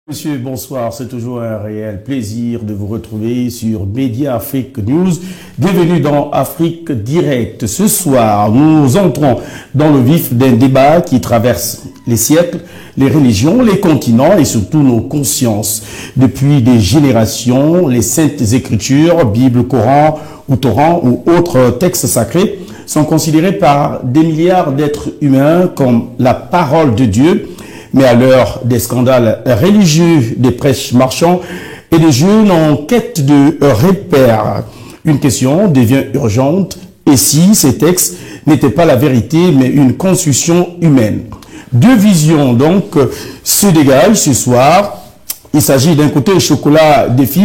Monsieur, bonsoir. C'est toujours un réel plaisir de vous retrouver sur Média Afrique News. Bienvenue dans Afrique Direct. Ce soir, nous entrons dans le vif d'un débat qui traverse les siècles, les religions, les continents et surtout nos consciences. Depuis des générations, les saintes écritures, Bible, Coran ou Torah ou autres textes sacrés sont considérés par des milliards d'êtres humains comme la parole de Dieu. Mais à l'heure des scandales religieux, des prêches marchands et des jeunes en quête de repères, une question devient urgente. Et si ces textes n'étaient pas la vérité, mais une construction humaine? Deux visions donc se dégagent ce soir. Il s'agit d'un côté Chocolat Défi,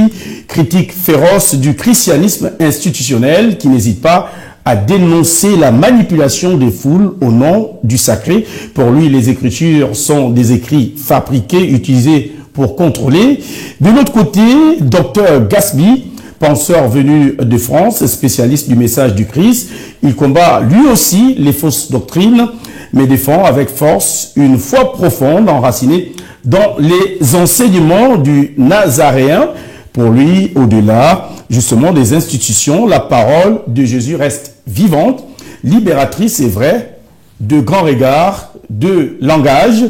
critique féroce du christianisme institutionnel qui n'hésite pas à dénoncer la manipulation des foules au nom du sacré. Pour lui, les écritures sont des écrits fabriqués, utilisés pour contrôler. De l'autre côté, Dr Gasby, penseur venu de France, spécialiste du message du Christ, il combat lui aussi les fausses doctrines, mais défend avec force une foi profonde enracinée dans les enseignements du Nazaréen. Pour lui, au-delà justement des institutions, la parole de Jésus reste vivante, libératrice et vraie, de grands regards, de langage,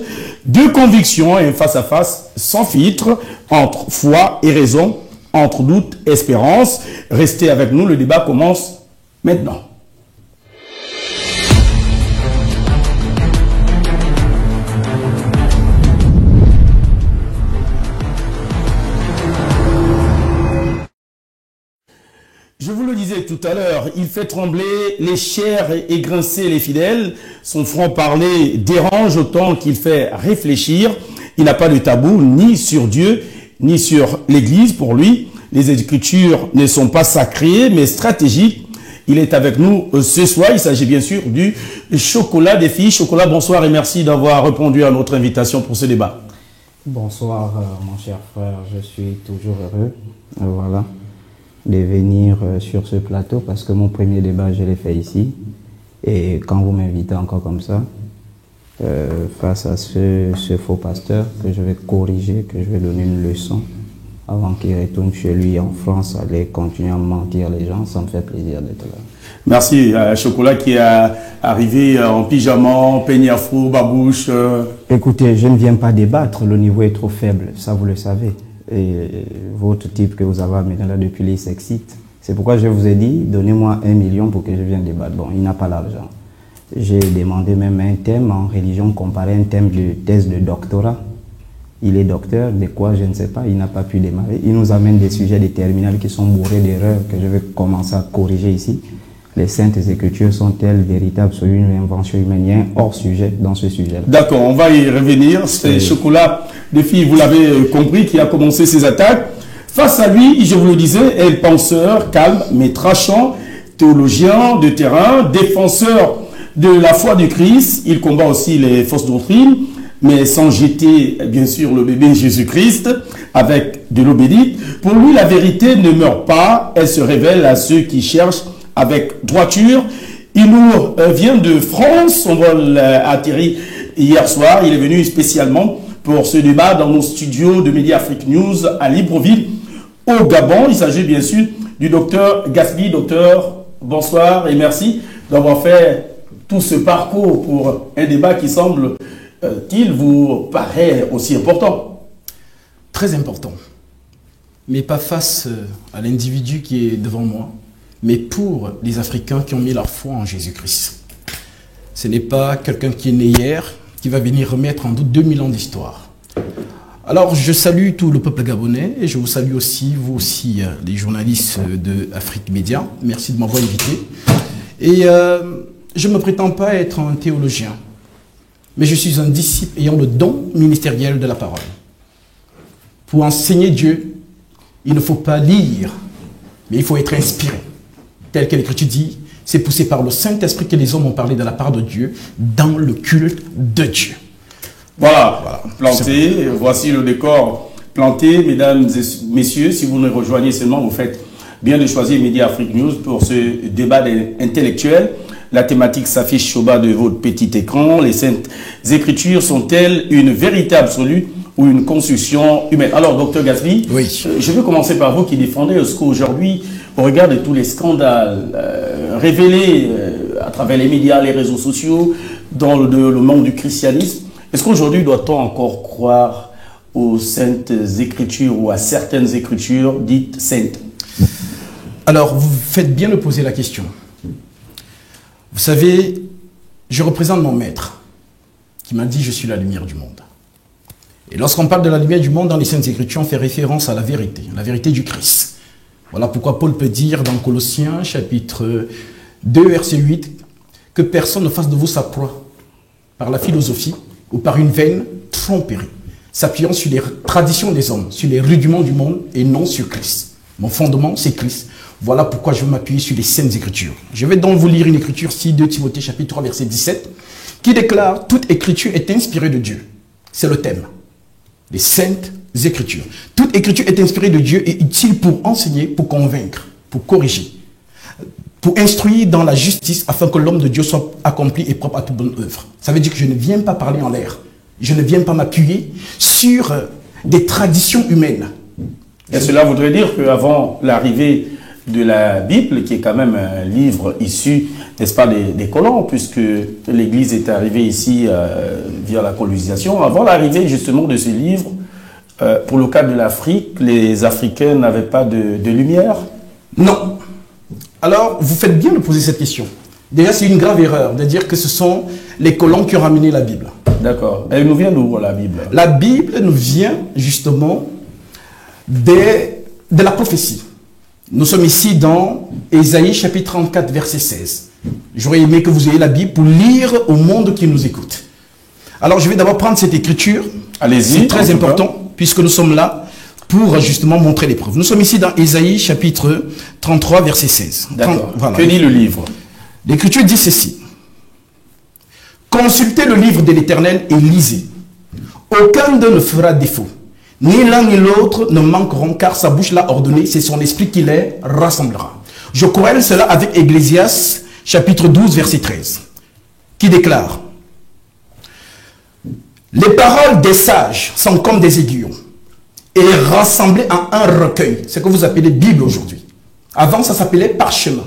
de conviction et un face-à-face sans filtre entre foi et raison, entre doute et espérance. Restez avec nous, le débat commence maintenant. Je vous le disais tout à l'heure, il fait trembler les chairs et grincer les fidèles. Son franc-parler dérange autant qu'il fait réfléchir. Il n'a pas de tabou ni sur Dieu, ni sur l'Église. Pour lui, les Écritures ne sont pas sacrées, mais stratégiques. Il est avec nous ce soir. Il s'agit bien sûr du Chocolat Défi. Chocolat, bonsoir et merci d'avoir répondu à notre invitation pour ce débat. Bonsoir, mon cher frère. Je suis toujours heureux. Voilà. De venir sur ce plateau parce que mon premier débat je l'ai fait ici et quand vous m'invitez encore comme ça face à ce faux pasteur que je vais corriger, que je vais donner une leçon avant qu'il retourne chez lui en France, aller continuer à mentir les gens, ça me fait plaisir d'être là. Merci Chocolat qui est arrivé en pyjama, peigne afro, babouche. Écoutez, je ne viens pas débattre, le niveau est trop faible, ça vous le savez. Et votre type que vous avez amené là depuis les s'excite. C'est pourquoi je vous ai dit, donnez-moi 1 million pour que je vienne débattre. Bon, il n'a pas l'argent. J'ai demandé même un thème en religion comparé à un thème de thèse de doctorat. Il est docteur, de quoi je ne sais pas, il n'a pas pu démarrer. Il nous amène des sujets des terminales qui sont bourrés d'erreurs que je vais commencer à corriger ici. Les saintes écritures sont-elles véritables, absolues, une invention humaine? Il y a un hors-sujet dans ce sujet-là. D'accord, on va y revenir. C'est Chocolat Défi, vous l'avez compris, qui a commencé ses attaques. Face à lui, je vous le disais, est penseur, calme, mais tranchant, théologien de terrain, défenseur de la foi du Christ. Il combat aussi les fausses doctrines, mais sans jeter, bien sûr, le bébé Jésus-Christ avec de l'eau bénite. Pour lui, la vérité ne meurt pas, elle se révèle à ceux qui cherchent avec droiture. Il nous vient de France, son vol atterri hier soir. Il est venu spécialement pour ce débat dans nos studios de Média Afrique News à Libreville, au Gabon. Il s'agit bien sûr du docteur Gasby. Docteur, bonsoir et merci d'avoir fait tout ce parcours pour un débat qui semble-t-il vous paraît aussi important. Très important, mais pas face à l'individu qui est devant moi, mais pour les Africains qui ont mis leur foi en Jésus-Christ. Ce n'est pas quelqu'un qui est né hier, qui va venir remettre en doute 2000 ans d'histoire. Alors, je salue tout le peuple gabonais et je vous salue aussi, vous aussi, les journalistes de Afrique Média. Merci de m'avoir invité. Et je ne me prétends pas être un théologien, mais je suis un disciple ayant le don ministériel de la parole. Pour enseigner Dieu, il ne faut pas lire, mais il faut être inspiré. Tel que l'Écriture dit, c'est poussé par le Saint-Esprit que les hommes ont parlé de la part de Dieu dans le culte de Dieu. Voilà. Planté, voici le décor planté. Mesdames et messieurs, si vous nous rejoignez seulement, vous faites bien de choisir Média Afrique News pour ce débat intellectuel. La thématique s'affiche au bas de votre petit écran. Les saintes écritures sont-elles une véritable absolue ou une construction humaine. Alors, docteur Gasly, oui. Je veux commencer par vous qui défendez ce qu'aujourd'hui, au regard de tous les scandales révélés à travers les médias, les réseaux sociaux, dans le monde du christianisme, est-ce qu'aujourd'hui doit-on encore croire aux saintes écritures ou à certaines écritures dites saintes? Alors, vous faites bien de poser la question. Vous savez, je représente mon maître qui m'a dit « Je suis la lumière du monde ». Et lorsqu'on parle de la lumière du monde dans les Saintes Écritures, on fait référence à la vérité du Christ. Voilà pourquoi Paul peut dire dans Colossiens, chapitre 2, verset 8, que personne ne fasse de vous sa proie par la philosophie ou par une vaine tromperie, s'appuyant sur les traditions des hommes, sur les rudiments du monde et non sur Christ. Mon fondement, c'est Christ. Voilà pourquoi je vais m'appuyer sur les Saintes Écritures. Je vais donc vous lire une écriture, 2 Timothée, chapitre 3, verset 17, qui déclare « Toute écriture est inspirée de Dieu ». C'est le thème. Les Saintes Écritures. Toute écriture est inspirée de Dieu et utile pour enseigner, pour convaincre, pour corriger, pour instruire dans la justice afin que l'homme de Dieu soit accompli et propre à toute bonne œuvre. Ça veut dire que je ne viens pas parler en l'air. Je ne viens pas m'appuyer sur des traditions humaines. Et cela voudrait dire qu'avant l'arrivée de la Bible, qui est quand même un livre issu, n'est-ce pas, des colons, puisque l'Église est arrivée ici via la colonisation. Avant l'arrivée justement de ce livre, pour le cas de l'Afrique, les Africains n'avaient pas de lumière? Non. Alors, vous faites bien de poser cette question. Déjà, c'est une grave erreur de dire que ce sont les colons qui ont ramené la Bible. D'accord. Elle nous vient d'où, la Bible? La Bible nous vient justement de la prophétie. Nous sommes ici dans Ésaïe chapitre 34 verset 16. J'aurais aimé que vous ayez la Bible pour lire au monde qui nous écoute. Alors je vais d'abord prendre cette écriture. Allez-y. C'est très important puisque nous sommes là pour justement montrer les preuves. Nous sommes ici dans Ésaïe chapitre 33 verset 16. D'accord. Voilà. Que dit le livre? L'écriture dit ceci. Consultez le livre de l'Éternel et lisez. Aucun d'eux ne fera défaut. Ni l'un ni l'autre ne manqueront, car sa bouche l'a ordonné, c'est son esprit qui les rassemblera. Je corrèle cela avec Ecclésiaste, chapitre 12, verset 13, qui déclare « Les paroles des sages sont comme des aiguillons, et rassemblées en un recueil. » C'est ce que vous appelez Bible aujourd'hui. Avant, ça s'appelait parchemin.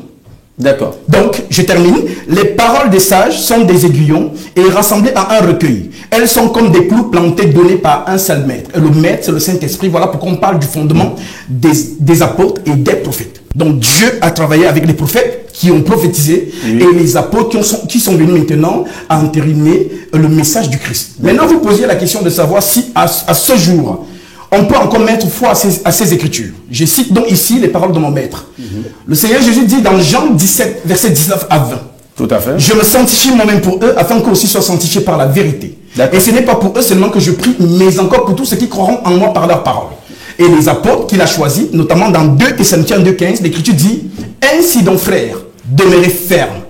D'accord. Donc, je termine. Les paroles des sages sont des aiguillons et rassemblées en un recueil. Elles sont comme des clous plantés donnés par un seul maître. Et le maître, c'est le Saint-Esprit. Voilà pourquoi on parle du fondement des apôtres et des prophètes. Donc, Dieu a travaillé avec les prophètes qui ont prophétisé et les apôtres qui sont venus maintenant à entériner le message du Christ. Maintenant, vous posez la question de savoir si à ce jour, on peut encore mettre foi à ces écritures. Je cite donc ici les paroles de mon maître. Le Seigneur Jésus dit dans Jean 17, verset 19 à 20. Tout à fait. Je me sanctifie moi-même pour eux, afin qu'eux aussi soient sanctifiés par la vérité. Et ce n'est pas pour eux seulement que je prie, mais encore pour tous ceux qui croiront en moi par leur parole. Et les apôtres qu'il a choisis, notamment dans 2 Thessaloniciens 2,15, l'Écriture dit « Ainsi donc, frères, demeurez fermes,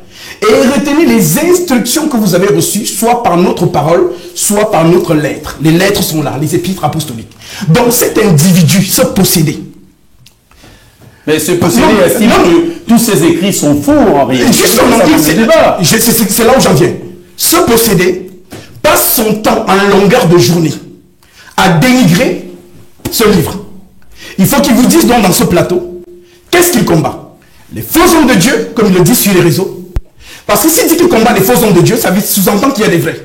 et retenez les instructions que vous avez reçues, soit par notre parole, soit par notre lettre. » Les lettres sont là, les épîtres apostoliques. Donc cet individu, ce possédé. Mais ce possédé estime que tous ces écrits sont faux en réalité. Justement, c'est là où j'en viens. Ce possédé passe son temps en longueur de journée à dénigrer ce livre. Il faut qu'il vous dise donc dans ce plateau, qu'est-ce qu'il combat? Les faux hommes de Dieu, comme il le dit sur les réseaux. Parce que s'il dit qu'il combat les faux hommes de Dieu, ça veut sous-entendre qu'il y a des vrais.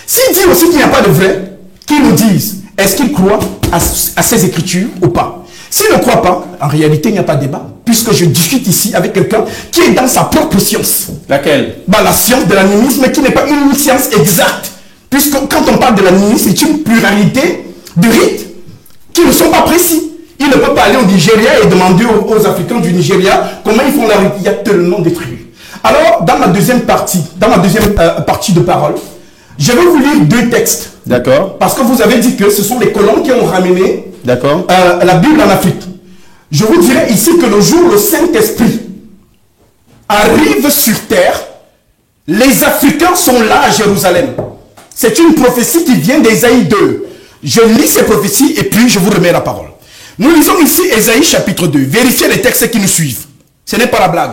S'il dit aussi qu'il n'y a pas de vrais, qu'il nous dise, est-ce qu'il croit à ces écritures ou pas? S'il ne croit pas, en réalité, il n'y a pas de débat. Puisque je discute ici avec quelqu'un qui est dans sa propre science. Laquelle? La science de l'animisme, qui n'est pas une science exacte. Puisque quand on parle de l'animisme, c'est une pluralité de rites qui ne sont pas précis. Il ne peut pas aller au Nigeria et demander aux Africains du Nigeria comment ils font la rite. Il y a tellement de tribus. Alors, dans ma deuxième partie de parole, je vais vous lire 2 textes. D'accord. Parce que vous avez dit que ce sont les colons qui ont ramené la Bible en Afrique. Je vous dirai ici que le jour où le Saint-Esprit arrive sur terre, les Africains sont là à Jérusalem. C'est une prophétie qui vient d'Ésaïe 2. Je lis ces prophéties et puis je vous remets la parole. Nous lisons ici Ésaïe chapitre 2. Vérifiez les textes qui nous suivent. Ce n'est pas la blague.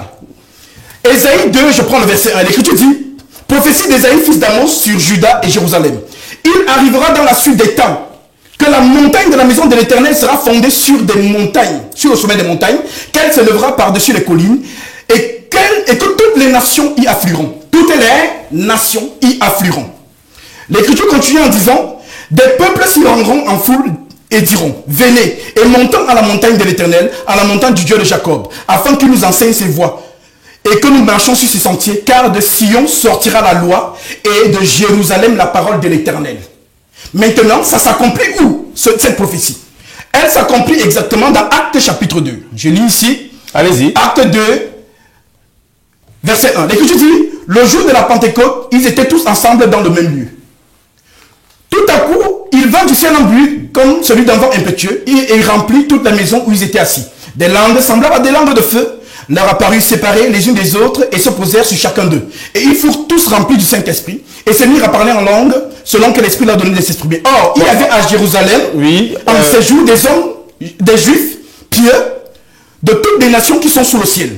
Ésaïe 2, je prends le verset 1. L'Écriture dit, prophétie d'Ésaïe, fils d'Amos, sur Juda et Jérusalem. Il arrivera dans la suite des temps que la montagne de la maison de l'Éternel sera fondée sur des montagnes, sur le sommet des montagnes, qu'elle se lèvera par-dessus les collines, et que toutes les nations y afflueront. Toutes les nations y afflueront. L'Écriture continue en disant, des peuples s'y rendront en foule et diront, venez, et montons à la montagne de l'Éternel, à la montagne du Dieu de Jacob, afin qu'il nous enseigne ses voies, et que nous marchions sur ses sentiers, car de Sion sortira la loi, et de Jérusalem la parole de l'Éternel. Maintenant, ça s'accomplit où, cette prophétie? Elle s'accomplit exactement dans Actes chapitre 2. Je lis ici. Allez-y. Acte 2, verset 1. L'Écriture dit, le jour de la Pentecôte, ils étaient tous ensemble dans le même lieu. Tout à coup, il vint du ciel un bruit comme celui d'un vent impétueux et il remplit toute la maison où ils étaient assis. Des langues semblables à des langues de feu leur apparurent séparées les unes des autres et se posèrent sur chacun d'eux. Et ils furent tous remplis du Saint-Esprit et se mirent à parler en langue selon que l'Esprit leur donnait de s'exprimer. Or, il y avait à Jérusalem, en ces jours, des hommes, des Juifs pieux de toutes les nations qui sont sous le ciel.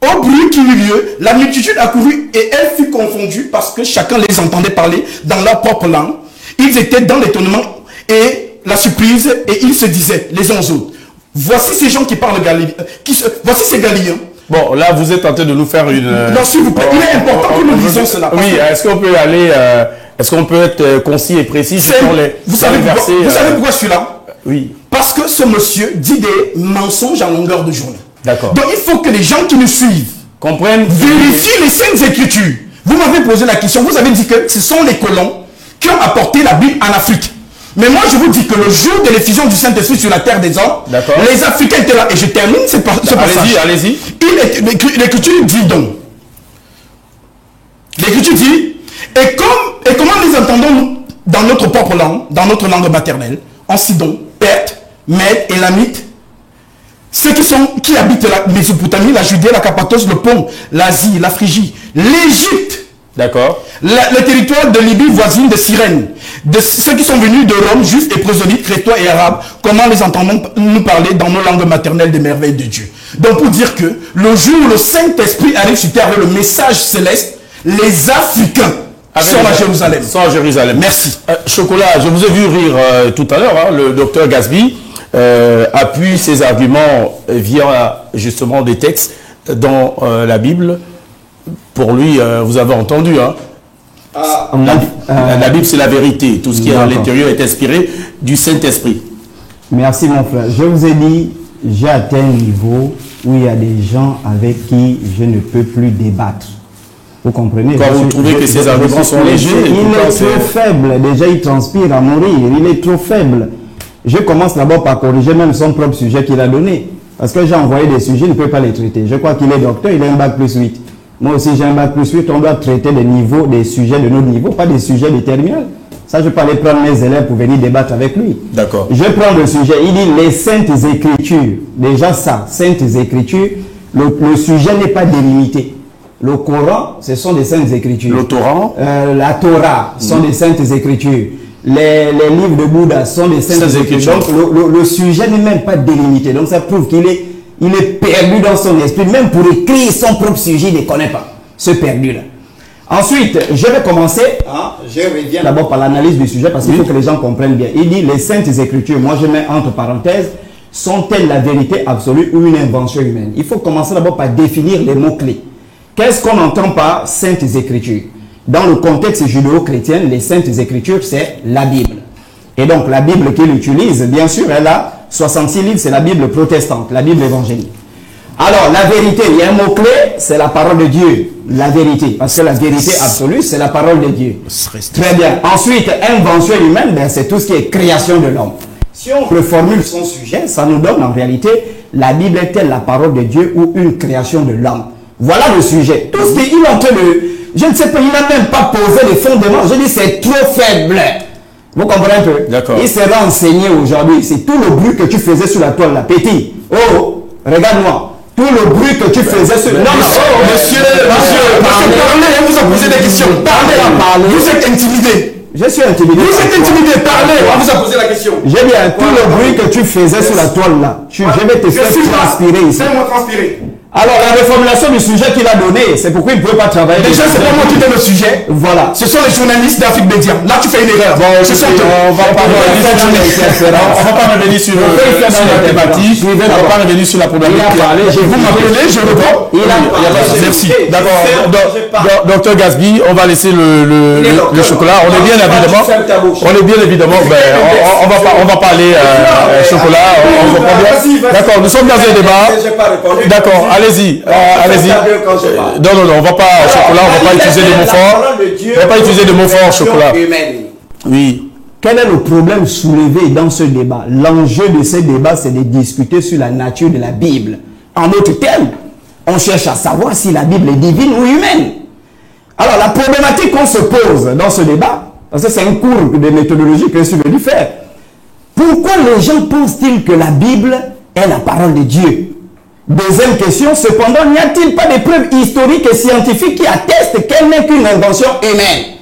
Au bruit qui eut lieu, la multitude accourut et elle fut confondue parce que chacun les entendait parler dans leur propre langue. Ils étaient dans l'étonnement et la surprise et ils se disaient les uns aux autres, voici ces gens qui parlent Galilée, voici ces Galiléens. Bon, là, vous êtes en train de nous faire une... Non, s'il vous plaît, il est important que nous disions cela. Oui, est-ce qu'on peut aller... est-ce qu'on peut être concis et précis sur les versets... Vous savez pourquoi je suis là? Oui. Parce que ce monsieur dit des mensonges à longueur de journée. D'accord. Donc, il faut que les gens qui nous suivent comprennent... vérifient les Saintes Écritures. Vous m'avez posé la question, vous avez dit que ce sont les colons qui ont apporté la Bible en Afrique. Mais moi, je vous dis que le jour de l'effusion du Saint-Esprit sur la terre des hommes, les Africains étaient là. Et je termine ce passage. Allez-y. L'Écriture dit donc. L'Écriture dit, et comment les entendons-nous dans notre propre langue, dans notre langue maternelle, en Sidon, Perth, Mède, Élamite, ceux qui habitent la Mésopotamie, la Judée, la Cappadoce, le Pont, l'Asie, la Phrygie, l'Égypte. D'accord. Le territoire de Libye voisine de Cyrène, de ceux qui sont venus de Rome, juifs et proselytes, crétois et arabes, comment les entendons-nous parler dans nos langues maternelles des merveilles de Dieu? Donc pour dire que le jour où le Saint-Esprit arrive sur terre avec le message céleste, les Africains sont à Jérusalem. Sont à Jérusalem. Merci. Chocolat, je vous ai vu rire tout à l'heure, hein, le docteur Gasby appuie ses arguments via justement des textes dans la Bible. Pour lui, vous avez entendu, hein? La Bible, c'est la vérité. Tout ce qui est à l'intérieur est inspiré du Saint-Esprit. Merci, mon frère. Je vous ai dit, j'ai atteint un niveau où il y a des gens avec qui je ne peux plus débattre. Vous comprenez? Quand vous trouvez que ces arguments sont légers... Il est trop faible. Déjà, il transpire à mourir. Il est trop faible. Je commence d'abord par corriger même son propre sujet qu'il a donné. Parce que j'ai envoyé des sujets, il ne peut pas les traiter. Je crois qu'il est docteur, il a un bac plus 8. Moi aussi, j'ai un bac plus 8, on doit traiter des niveaux, des sujets de notre niveau, pas des sujets de terminale. Ça, je peux aller prendre mes élèves pour venir débattre avec lui. D'accord. Je prends le sujet, il dit les Saintes Écritures. Déjà ça, Saintes Écritures, le sujet n'est pas délimité. Le Coran, ce sont des Saintes Écritures. Le Torah la Torah sont des Saintes Écritures. Les livres de Bouddha sont des Saintes Écritures. Donc, le sujet n'est même pas délimité. Donc, ça prouve qu'il est... Il est perdu dans son esprit, même pour écrire son propre sujet, il ne connaît pas ce perdu-là. Ensuite, je vais commencer, je reviens d'abord par l'analyse du sujet parce qu'il faut que les gens comprennent bien. Il dit les Saintes Écritures, moi je mets entre parenthèses, sont-elles la vérité absolue ou une invention humaine? Il faut commencer d'abord par définir les mots-clés. Qu'est-ce qu'on entend par Saintes Écritures? Dans le contexte judéo-chrétien, les Saintes Écritures, c'est la Bible. Et donc la Bible qu'il utilise, bien sûr, elle a 66 livres, c'est la Bible protestante, la Bible évangélique. Alors, la vérité, il y a un mot-clé, c'est la parole de Dieu. La vérité, parce que la vérité absolue, c'est la parole de Dieu. Très bien. Ensuite, invention humaine, ben, c'est tout ce qui est création de l'homme. Si on reformule son sujet, ça nous donne en réalité, la Bible est-elle la parole de Dieu ou une création de l'homme? Voilà le sujet. Tout ce qu'il est en train de... Je ne sais pas, il n'a même pas posé les fondements. Je dis, c'est trop faible. Vous comprenez un peu? D'accord. Il s'est renseigné aujourd'hui. C'est tout le bruit que tu faisais sur la toile, là. Petit. Oh, regarde-moi. Tout le bruit que tu faisais sur... Non, monsieur, parlez, on vous a posé des questions. Parlez. Vous êtes intimidé. Je suis intimidé. Vous êtes intimidé, parlez, on vous a posé la question. J'ai bien tout le bruit que tu faisais sur la toile, là. Je vais te faire transpirer ici. Fais-moi transpirer. Alors, la reformulation du sujet qu'il a donné, c'est pourquoi il ne pouvait pas travailler. Déjà, c'est pas moi qui donne le sujet. Voilà. Ce sont les journalistes d'Afrique Média. Là, tu fais une erreur. Bon, on va pas revenir sur la thématique. On va pas revenir sur la problématique. Vous m'appelez, je réponds. Merci. D'accord. Docteur Gasby, on va laisser le chocolat. On est bien évidemment. On va pas aller chocolat. On comprend bien. D'accord. Nous sommes dans un débat. D'accord. Allez-y. Non, on va pas chocolat, on va pas utiliser des mots forts. On va pas utiliser des mots forts chocolat. Oui. Quel est le problème soulevé dans ce débat? L'enjeu de ce débat, c'est de discuter sur la nature de la Bible. En d'autres termes, on cherche à savoir si la Bible est divine ou humaine. Alors, la problématique qu'on se pose dans ce débat, parce que c'est un cours de méthodologie que je suis venu faire, pourquoi les gens pensent-ils que la Bible est la parole de Dieu? Deuxième question, cependant, n'y a-t-il pas des preuves historiques et scientifiques qui attestent qu'elle n'est qu'une invention humaine?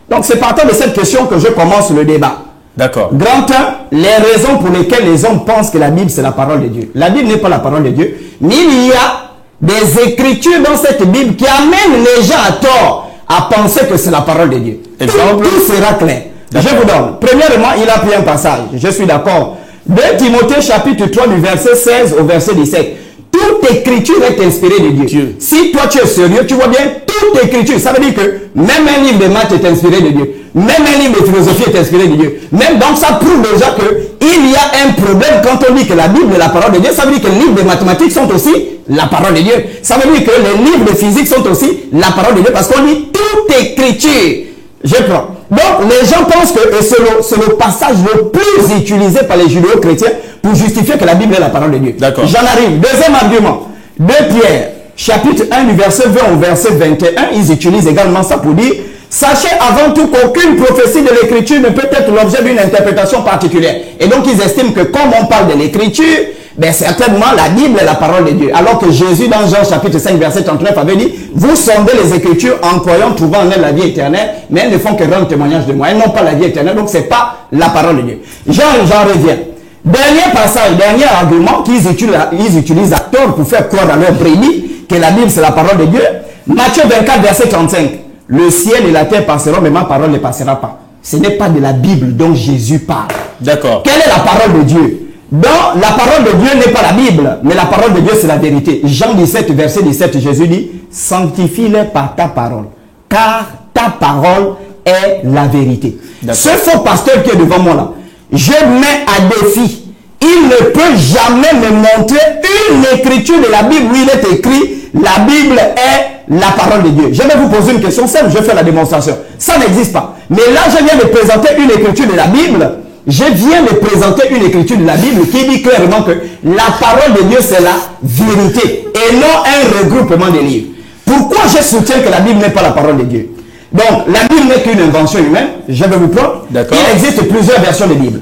Donc, c'est partant de cette question que je commence le débat. D'accord. Grand 1, les raisons pour lesquelles les hommes pensent que la Bible, c'est la parole de Dieu. La Bible n'est pas la parole de Dieu, mais il y a des écritures dans cette Bible qui amènent les gens à tort à penser que c'est la parole de Dieu. Tout sera clair. Je vous donne. Premièrement, il a pris un passage. Je suis d'accord. 2 Timothée chapitre 3 du verset 16 au verset 17. Toute écriture est inspirée de Dieu. Si toi tu es sérieux, tu vois bien, toute écriture, ça veut dire que même un livre de maths est inspiré de Dieu. Même un livre de philosophie est inspiré de Dieu. Même donc ça prouve déjà qu'il y a un problème quand on dit que la Bible est la parole de Dieu. Ça veut dire que les livres de mathématiques sont aussi la parole de Dieu. Ça veut dire que les livres de physique sont aussi la parole de Dieu parce qu'on dit toute écriture. Je prends. Donc les gens pensent que c'est le passage le plus utilisé par les judéo-chrétiens pour justifier que la Bible est la parole de Dieu. D'accord. J'en arrive. Deuxième argument. 2 Pierre, chapitre 1 du verset 20 au verset 21, ils utilisent également ça pour dire « Sachez avant tout qu'aucune prophétie de l'écriture ne peut être l'objet d'une interprétation particulière. » Et donc ils estiment que comme on parle de l'écriture, ben certainement la Bible est la parole de Dieu. Alors que Jésus dans Jean chapitre 5 verset 39 avait dit « Vous sondez les écritures en croyant trouver en elles la vie éternelle, mais elles ne font que rendre témoignage de moi. Elles n'ont pas la vie éternelle, donc ce n'est pas la parole de Dieu. » J'en reviens. Dernier passage, dernier argument qu'ils utilisent à tort pour faire croire à leur brebis que la Bible c'est la parole de Dieu. Matthieu 24 verset 35. Le ciel et la terre passeront, mais ma parole ne passera pas. Ce n'est pas de la Bible dont Jésus parle. D'accord. Quelle est la parole de Dieu? Dans la parole de Dieu n'est pas la Bible, mais la parole de Dieu c'est la vérité. Jean 17 verset 17, Jésus dit, sanctifie-les par ta parole, car ta parole est la vérité. Ce faux pasteur qui est devant moi là, je mets à défi. Il ne peut jamais me montrer une écriture de la Bible où il est écrit la Bible est la parole de Dieu. Je vais vous poser une question simple, je fais la démonstration. Ça n'existe pas. Mais là, je viens de présenter une écriture de la Bible. Je viens de présenter une écriture de la Bible qui dit clairement que la parole de Dieu c'est la vérité et non un regroupement de livres. Pourquoi je soutiens que la Bible n'est pas la parole de Dieu? Donc, la Bible n'est qu'une invention humaine. Je vais vous prendre. Il existe plusieurs versions de Bible.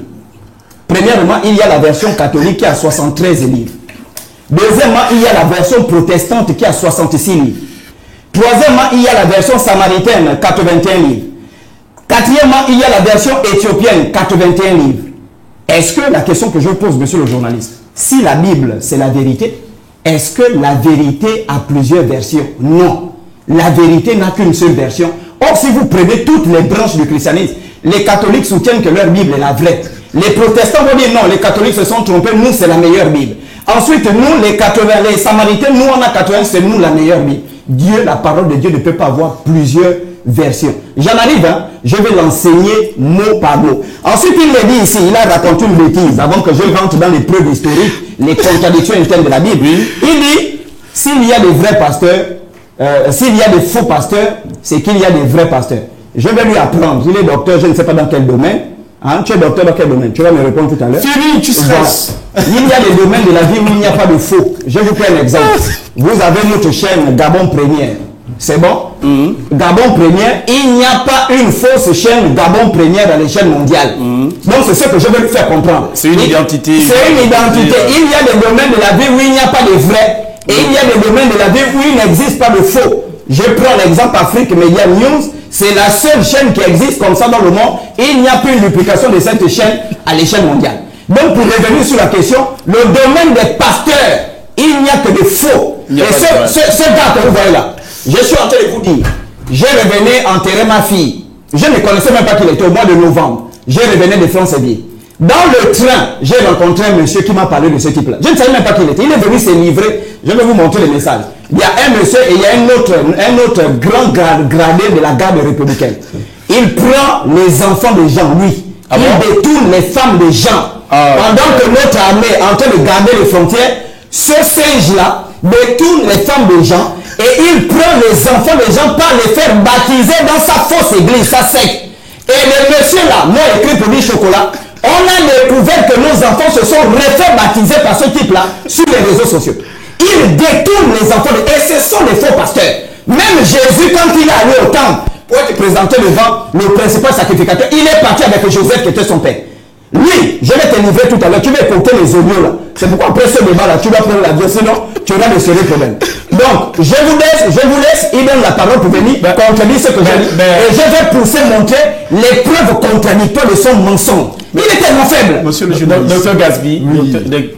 Premièrement, il y a la version catholique qui a 73 livres. Deuxièmement, il y a la version protestante qui a 66 livres. Troisièmement, il y a la version samaritaine, 81 livres. Quatrièmement, il y a la version éthiopienne, 81 livres. Est-ce que, la question que je pose, monsieur le journaliste, si la Bible, c'est la vérité, est-ce que la vérité a plusieurs versions? Non. La vérité n'a qu'une seule version. Or, si vous prenez toutes les branches du christianisme, les catholiques soutiennent que leur Bible est la vraie. Les protestants vont dire non, les catholiques se sont trompés, nous c'est la meilleure Bible. Ensuite, nous les samaritains, nous on a 80, c'est nous la meilleure Bible. Dieu, la parole de Dieu ne peut pas avoir plusieurs versions. J'en arrive, hein, je vais l'enseigner mot par mot. Ensuite, il me dit ici, il a raconté une bêtise, avant que je rentre dans les preuves historiques, les contradictions internes de la Bible. Il dit, s'il y a des vrais pasteurs, s'il y a des faux pasteurs, c'est qu'il y a des vrais pasteurs. Je vais lui apprendre, il est docteur, je ne sais pas dans quel domaine. Hein, tu es docteur dans quel domaine? Tu vas me répondre tout à l'heure. Fini, tu stresses. Voilà. Il y a des domaines de la vie où il n'y a pas de faux. Je vous prends un exemple. Vous avez notre chaîne Gabon Première. C'est bon? Gabon Première, il n'y a pas une fausse chaîne Gabon Première à l'échelle mondiale. Donc c'est ce que je veux lui faire comprendre. C'est une identité. C'est une identité. Il y a des domaines de la vie où il n'y a pas de vrai. Et il y a des domaines de la vie où il n'existe pas de faux. Je prends l'exemple Afrique Media News. C'est la seule chaîne qui existe comme ça dans le monde et il n'y a plus une duplication de cette chaîne à l'échelle mondiale. Donc pour revenir sur la question, le domaine des pasteurs, il il n'y a que des faux. Il n'y a Et pas de vrai. ce gars que vous voyez là, je suis en train de vous dire, j'ai revenu enterrer ma fille. Je ne connaissais même pas qu'il était au mois de novembre. J'ai revenu de France-Ville. Dans le train, j'ai rencontré un monsieur qui m'a parlé de ce type-là. Je ne savais même pas qui il était. Il est venu se livrer. Je vais vous montrer le message. Il y a un monsieur et il y a un autre grand gradé de la garde républicaine. Il prend les enfants des gens, lui. Ah il bon? détourne les femmes des gens. Ah, pendant que notre armée est en train de garder les frontières, ce singe-là détourne les femmes des gens et il prend les enfants des gens pour les faire baptiser dans sa fausse église, sa secte. Et le monsieur là, moi écrit pour lui chocolat, on a découvert que nos enfants se sont refait baptiser par ce type-là sur les réseaux sociaux. Il détourne les enfants et ce sont des faux pasteurs. Même Jésus, quand il est allé au temple pour être présenté devant le principal sacrificateur, il est parti avec Joseph qui était son père. Lui, je vais te livrer tout à l'heure, tu vas écouter les audios là. C'est pourquoi après ce débat là, tu vas prendre l'avion, sinon tu auras de sérieux problèmes. Donc, je vous laisse, il donne la parole pour venir contredire ce que j'ai dit. Et je vais pousser montrer les preuves contradictoires de son mensonge. Il est tellement faible. Monsieur le journaliste. Docteur Gasby,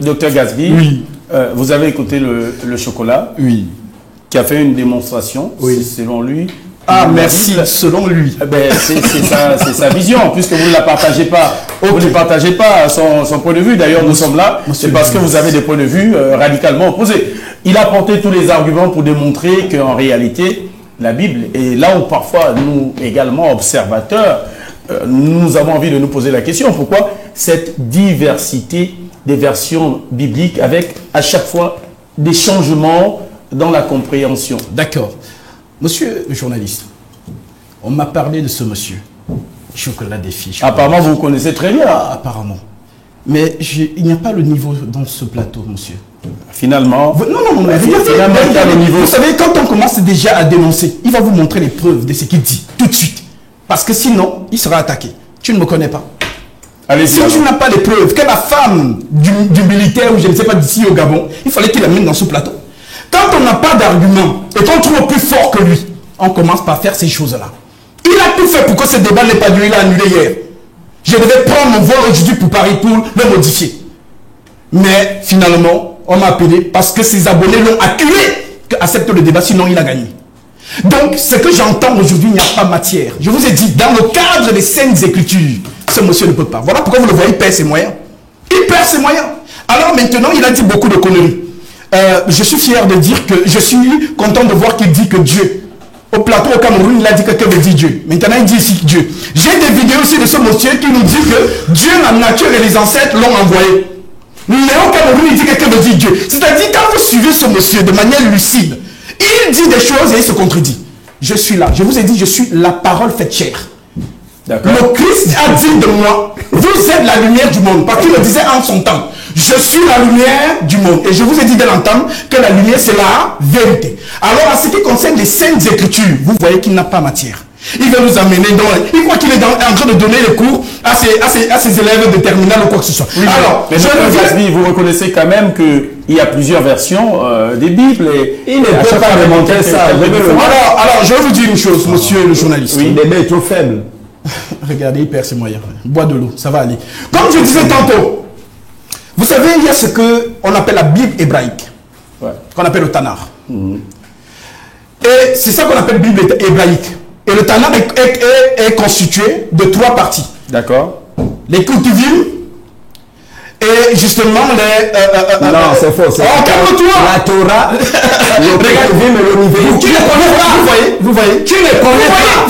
Docteur Gasby, Oui. vous avez écouté le chocolat Oui. qui a fait une démonstration, Oui. selon lui. Ah, la merci. Bible. Selon lui. Eh ben, c'est sa vision, puisque vous ne la partagez pas. Vous ne partagez pas son point de vue. D'ailleurs, nous sommes là, c'est parce que vous avez des points de vue radicalement opposés. Il a porté tous les arguments pour démontrer qu'en réalité, la Bible, et là où parfois nous également observateurs, nous avons envie de nous poser la question, pourquoi cette diversité des versions bibliques avec à chaque fois des changements dans la compréhension? D'accord. Monsieur le journaliste, on m'a parlé de ce monsieur. Chocolat des filles. Apparemment, vous connaissez très bien. Ah, apparemment. Mais il n'y a pas le niveau dans ce plateau, monsieur. Finalement, Non, finalement, il y a le niveau. Vous savez, quand on commence déjà à dénoncer, il va vous montrer les preuves de ce qu'il dit, tout de suite. Parce que sinon, il sera attaqué. Tu ne me connais pas. Allez-y. Si tu n'as pas les preuves que la femme du militaire, ou je ne sais pas, d'ici au Gabon, il fallait qu'il l'amène dans ce plateau. Quand on n'a pas d'argument et qu'on trouve plus fort que lui, on commence par faire ces choses-là. Il a tout fait pour que ce débat n'ait pas lieu, il a annulé hier. Je devais prendre mon vol aujourd'hui pour Paris pour le modifier. Mais finalement, on m'a appelé parce que ses abonnés l'ont acculé qu'accepte le débat, sinon il a gagné. Donc, ce que j'entends aujourd'hui, il n'y a pas matière. Je vous ai dit, dans le cadre des Saintes Écritures, ce monsieur ne peut pas. Voilà pourquoi vous le voyez, il perd ses moyens. Il perd ses moyens. Alors maintenant, il a dit beaucoup de conneries. Je suis fier de dire que je suis content de voir qu'il dit que Dieu, au plateau au Cameroun, il a dit que veut dire Dieu. Maintenant, il dit ici Dieu. J'ai des vidéos aussi de ce monsieur qui nous dit que Dieu, la nature et les ancêtres l'ont envoyé. Mais au Cameroun, il dit que veut dire Dieu. C'est-à-dire, quand vous suivez ce monsieur de manière lucide, il dit des choses et il se contredit. Je suis là. Je vous ai dit, je suis la parole faite chair. Le Christ a dit de moi, vous êtes la lumière du monde. Parce qu'il le disait en son temps. Je suis la lumière du monde. Et je vous ai dit de l'entendre que la lumière, c'est la vérité. Alors, en ce qui concerne les Saintes Écritures, vous voyez qu'il n'a pas matière. Il veut nous amener dans... Il croit qu'il est en train de donner les cours à ses élèves de terminale ou quoi que ce soit. Oui, alors, mais Gasby, vous reconnaissez quand même qu'il y a plusieurs versions des Bibles et il ne peut pas démontrer ça. Alors, je vais vous dire une chose, monsieur le journaliste. Oui, le bébé est trop faible. Regardez, il perd ses moyens. Bois de l'eau, ça va aller. Comme je disais tantôt, vous savez, il y a ce qu'on appelle la Bible hébraïque, qu'on appelle le Tanakh. Et c'est ça qu'on appelle Bible hébraïque. Et le Tanakh est constitué de 3 parties. D'accord. Les Ketuvim et justement les... non, c'est faux. Oh, calme-toi. La Torah, le Ketuvim et le Nivelle. Tu ne connais pas. Vous voyez. Tu ne connais pas.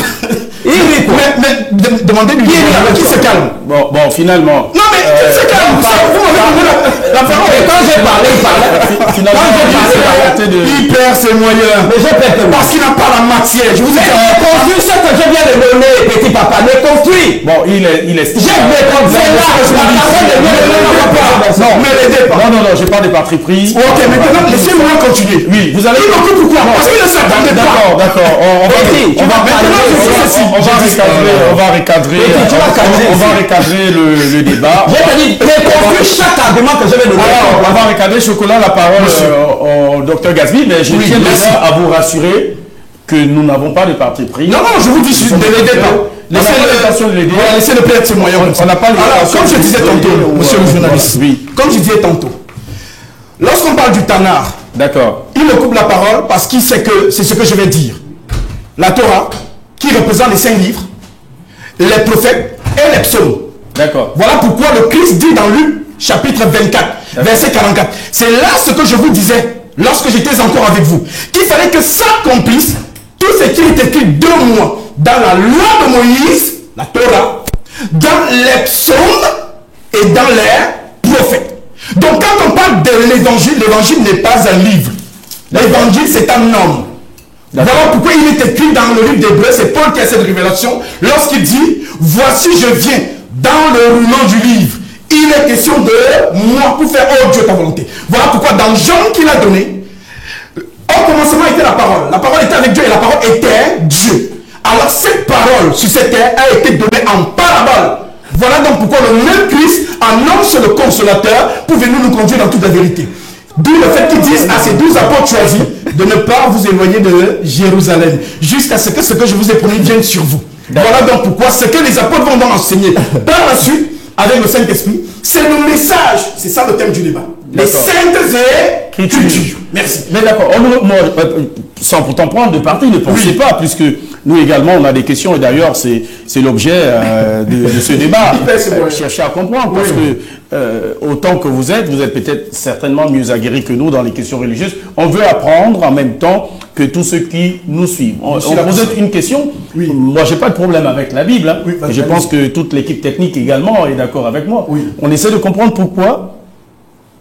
Mais demandez-lui qui se calme. Bon, finalement. Non, mais qui se calme. Vous m'avez donné la parole. Et quand j'ai parlé, il parlait. Finalement, il perd ses moyens. Mais je perds parce qu'il n'a pas la matière. Je vous ai dit. Construis ce que je viens de donner, petit papa. Ne construis. Bon, il est. J'ai déconseillé là. Non, mais l'aidez pas. Non, je parle des parties prises. Ok, maintenant, laissez-moi continuer. Oui, vous allez. Il me coupe pourquoi? Parce qu'il ne s'attendait pas. D'accord. On va recadrer le débat. Je te dis, construis chaque argument que je vais donner. On va recadrer chocolat la parole au docteur Gasby, mais je tiens déjà à vous rassurer que nous n'avons pas de parti pris. Non, je vous dis, ne l'aidez pas. Laissez-le perdre ses moyens. On n'a pas les... Alors, comme je disais tantôt, monsieur le journaliste, comme je disais tantôt, Lorsqu'on parle du Tanakh, D'accord. il me coupe la parole parce qu'il sait que c'est ce que je vais dire. La Torah, qui représente les 5 livres, les prophètes et les psaumes. D'accord. Voilà pourquoi le Christ dit dans Luc, chapitre 24, verset 44. C'est là ce que je vous disais, lorsque j'étais encore avec vous, qu'il fallait que s'accomplisse tout ce qui est écrit de moi dans la loi de Moïse, la Torah, dans les psaumes et dans les prophètes. Donc quand on parle de l'évangile, l'évangile n'est pas un livre. L'évangile, c'est un homme. Voilà pourquoi il est écrit dans le livre d'Hébreux, c'est Paul qui a cette révélation, lorsqu'il dit, voici je viens dans le roulement du livre. Il est question de moi pour faire, oh Dieu, ta volonté. Voilà pourquoi dans Jean qu'il a donné, au commencement était la parole était avec Dieu et la parole était Dieu. Alors cette parole sur cette terre a été donnée en parabole. Voilà donc pourquoi le même Christ annonce le consolateur pour venir nous conduire dans toute la vérité. D'où le fait qu'ils disent à ces 12 apôtres choisis de ne pas vous éloigner de Jérusalem jusqu'à ce que je vous ai promis vienne sur vous. Voilà donc pourquoi ce que les apôtres vont donc enseigner par la suite avec le Saint-Esprit, c'est le message. C'est ça le thème du débat. Les saintes écritures. Merci. Mais d'accord, sans pourtant prendre de parti, ne pensez pas, puisque nous également on a des questions, et d'ailleurs c'est l'objet de ce débat. Cherchez à comprendre, parce que autant que vous êtes peut-être certainement mieux aguerris que nous dans les questions religieuses. On veut apprendre en même temps que tous ceux qui nous suivent. On pose une question. Oui. Moi, j'ai pas de problème avec la Bible. Hein. Oui, et je pense que toute l'équipe technique également est d'accord avec moi. Oui. On essaie de comprendre pourquoi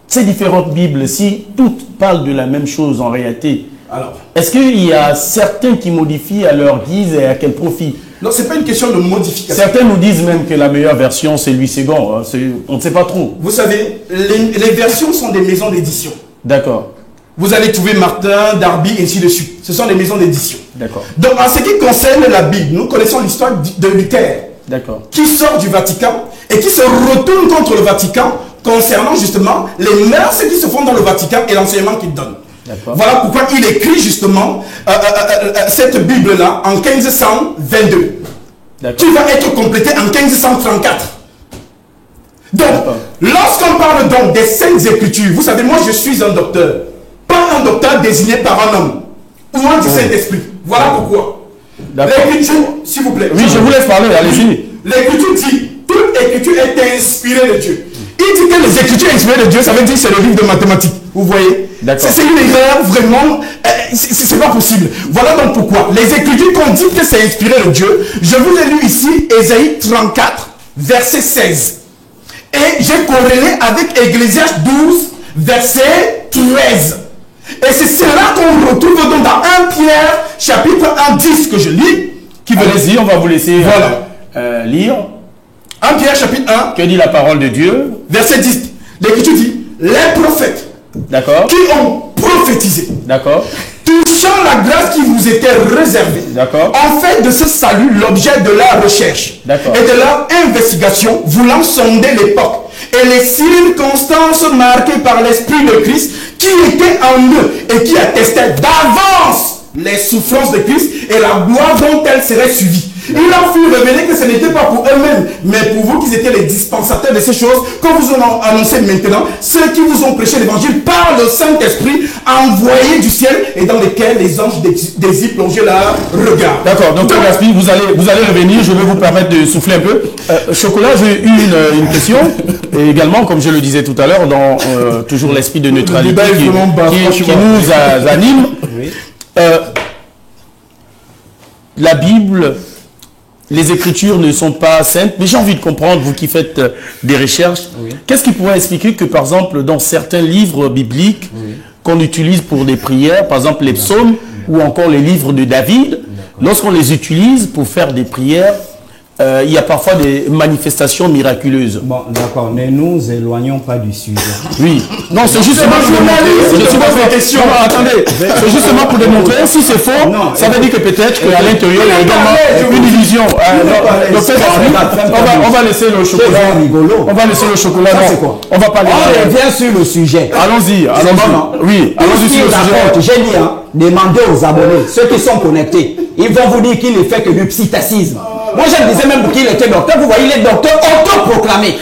ces différentes Bibles, si toutes parlent de la même chose en réalité, Alors, est-ce qu'il y a certains qui modifient à leur guise et à quel profit? non, c'est pas une question de modification. Certains nous disent même que la meilleure version, c'est Louis II. Hein. On ne sait pas trop. Vous savez, les versions sont des maisons d'édition. D'accord. Vous allez trouver Martin, Darby, et ainsi de suite. Ce sont des maisons d'édition. D'accord. Donc, en ce qui concerne la Bible, nous connaissons l'histoire de Luther, D'accord. qui sort du Vatican et qui se retourne contre le Vatican concernant justement les mœurs qui se font dans le Vatican et l'enseignement qu'il donne. Voilà pourquoi il écrit justement cette Bible-là en 1522, qui va être complétée en 1534. Donc, lorsqu'on parle donc des Saintes Écritures, vous savez, moi je suis un docteur, pas un docteur désigné par un homme ou un du Saint-Esprit. Voilà pourquoi. L'écriture, s'il vous plaît. Oui, je vous laisse parler, allez-y. L'écriture dit, toute écriture est inspirée de Dieu. Il dit que les écritures inspirées de Dieu, ça veut dire que c'est le livre de mathématiques. Vous voyez? C'est une erreur vraiment, c'est pas possible. Voilà donc pourquoi. Les écritures qu'on dit que c'est inspiré de Dieu, je vous ai lu ici Ésaïe 34, verset 16. Et j'ai corrélé avec Ecclésiaste 12, verset 13. Et c'est cela qu'on retrouve donc dans 1 Pierre, chapitre 1, 10 que je lis. Allez-y, on va vous laisser lire. 1 Pierre, chapitre 1. Que dit la parole de Dieu? Verset 10. L'Écriture dit, les prophètes qui ont prophétisé, touchant la grâce qui vous était réservée, en fait de ce salut l'objet de leur recherche et de leur investigation, voulant sonder l'époque et les circonstances marquées par l'Esprit de Christ qui était en eux et qui attestait d'avance les souffrances de Christ et la gloire dont elles seraient suivies. Il a fut révélé que ce n'était pas pour eux-mêmes, mais pour vous qui étiez les dispensateurs de ces choses, que vous ont annoncé maintenant, ceux qui vous ont prêché l'évangile par le Saint-Esprit envoyé du ciel et dans lesquels les anges désirent plonger leur regard. D'accord, donc Gaspille, vous allez revenir, je vais vous permettre de souffler un peu. Chocolat, j'ai eu une question, et également, comme je le disais tout à l'heure, dans toujours l'esprit de neutralité qui nous anime. La Bible, les Écritures ne sont pas saintes, mais j'ai envie de comprendre, vous qui faites des recherches, qu'est-ce qui pourrait expliquer que, par exemple, dans certains livres bibliques qu'on utilise pour des prières, par exemple les psaumes ou encore les livres de David, lorsqu'on les utilise pour faire des prières, il y a parfois des manifestations miraculeuses. Bon, d'accord, mais nous éloignons pas du sujet. Oui. Non, c'est justement pour démontrer. Attendez, c'est justement pour démontrer. Si c'est faux, ça veut dire que peut-être qu'à l'intérieur, il y a également une illusion. On va laisser le chocolat. On va laisser le chocolat. On va parler. On revient sur le sujet. Allons-y. Oui, allons-y sur le sujet. J'ai dit, demandez aux abonnés, ceux qui sont connectés, ils vont vous dire qu'il ne fait que du psittacisme. Moi, je me disais même qu'il était docteur. Vous voyez, il est docteur autoproclamé.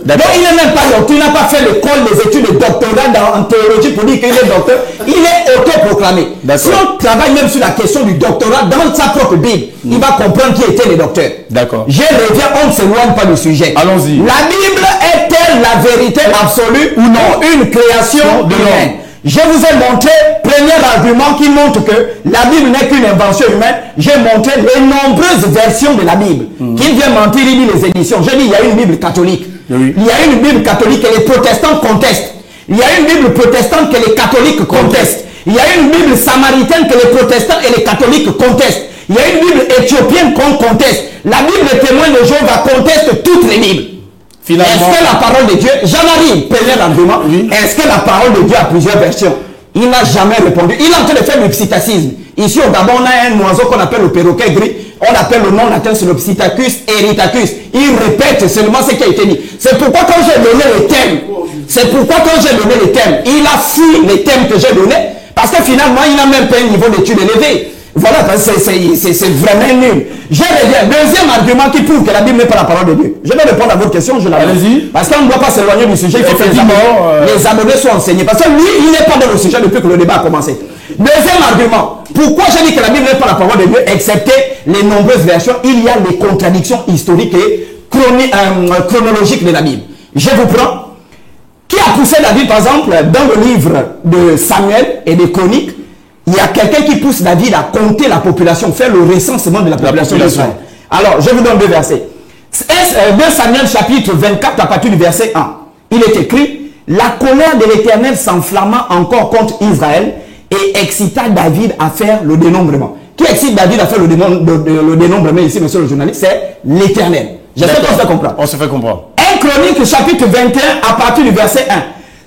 Donc, il n'est même pas docteur. Il n'a pas fait l'école des études de doctorat en théologie pour dire qu'il est docteur, il est autoproclamé. Si on travaille même sur la question du doctorat dans sa propre Bible, il va comprendre qui étaient les docteurs. D'accord. Je reviens, on ne s'éloigne pas du sujet. Allons-y. La Bible est-elle la vérité absolue ou non? Une création de l'homme. Je vous ai montré, premier argument qui montre que la Bible n'est qu'une invention humaine. J'ai montré les nombreuses versions de la Bible. Qui vient mentir, il dit les éditions. J'ai dit, il y a une Bible catholique. Oui. Il y a une Bible catholique que les protestants contestent. Il y a une Bible protestante que les catholiques contestent. Il y a une Bible samaritaine que les protestants et les catholiques contestent. Il y a une Bible éthiopienne qu'on conteste. La Bible des témoins de Jéhovah conteste toutes les Bibles. Est-ce que la parole de Dieu, Jean-Marie, premier argument, est-ce que la parole de Dieu a plusieurs versions? Il n'a jamais répondu. Il est en train de faire le psittacisme. Ici au Gabon, on a un oiseau qu'on appelle le perroquet gris. On appelle le nom latin, c'est le Psittacus eritacus. Il répète seulement ce qui a été dit. C'est pourquoi quand j'ai donné les thèmes, il a fui les thèmes que j'ai donnés, parce que finalement, il n'a même pas un niveau d'étude élevé. Voilà, c'est vraiment nul. Je reviens. Deuxième argument qui prouve que la Bible n'est pas la parole de Dieu. Je vais répondre à votre question, je l'avais. Allez-y. Parce qu'on ne doit pas s'éloigner du sujet, il faut que les abonnés soient enseignés. Parce que lui, il n'est pas dans le sujet depuis que le débat a commencé. Deuxième argument. Pourquoi j'ai dit que la Bible n'est pas la parole de Dieu, excepté les nombreuses versions, il y a les contradictions historiques et chronologiques de la Bible. Je vous prends. Qui a poussé David, par exemple, dans le livre de Samuel et des Chroniques, il y a quelqu'un qui pousse David à compter la population, faire le recensement de la population d'Israël. Alors, je vous donne deux versets. 2 Samuel chapitre 24 à partir du verset 1. Il est écrit, la colère de l'Éternel s'enflamma encore contre Israël et excita David à faire le dénombrement. Qui excite David à faire le dénombrement ici, monsieur le journaliste? C'est l'Éternel. J'espère qu'on se fait comprendre. On se fait comprendre. 1 Chronique chapitre 21 à partir du verset 1.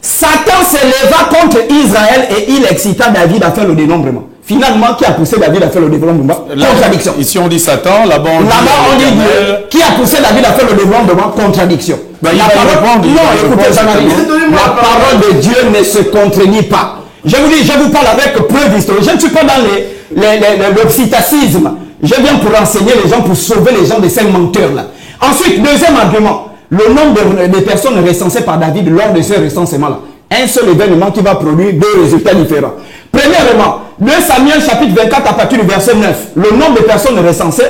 Satan s'éleva contre Israël et il excita David à faire le dénombrement. Finalement, qui a poussé David à faire le dénombrement? Contradiction. Ici on dit Satan, là-bas on dit Dieu. Qui a poussé David à faire le dénombrement? Contradiction. Il va répondre. Non, écoutez, Jean-Marie, la parole de Dieu ne se contredit pas. Je vous dis, je vous parle avec preuve historique. Je ne suis pas dans le psittacisme. Je viens pour enseigner les gens, pour sauver les gens de ces menteurs-là. Ensuite, deuxième argument. Le nombre de personnes recensées par David lors de ce recensement-là. Un seul événement qui va produire deux résultats différents. Premièrement, 2 Samuel chapitre 24 à partir du verset 9. Le nombre de personnes recensées,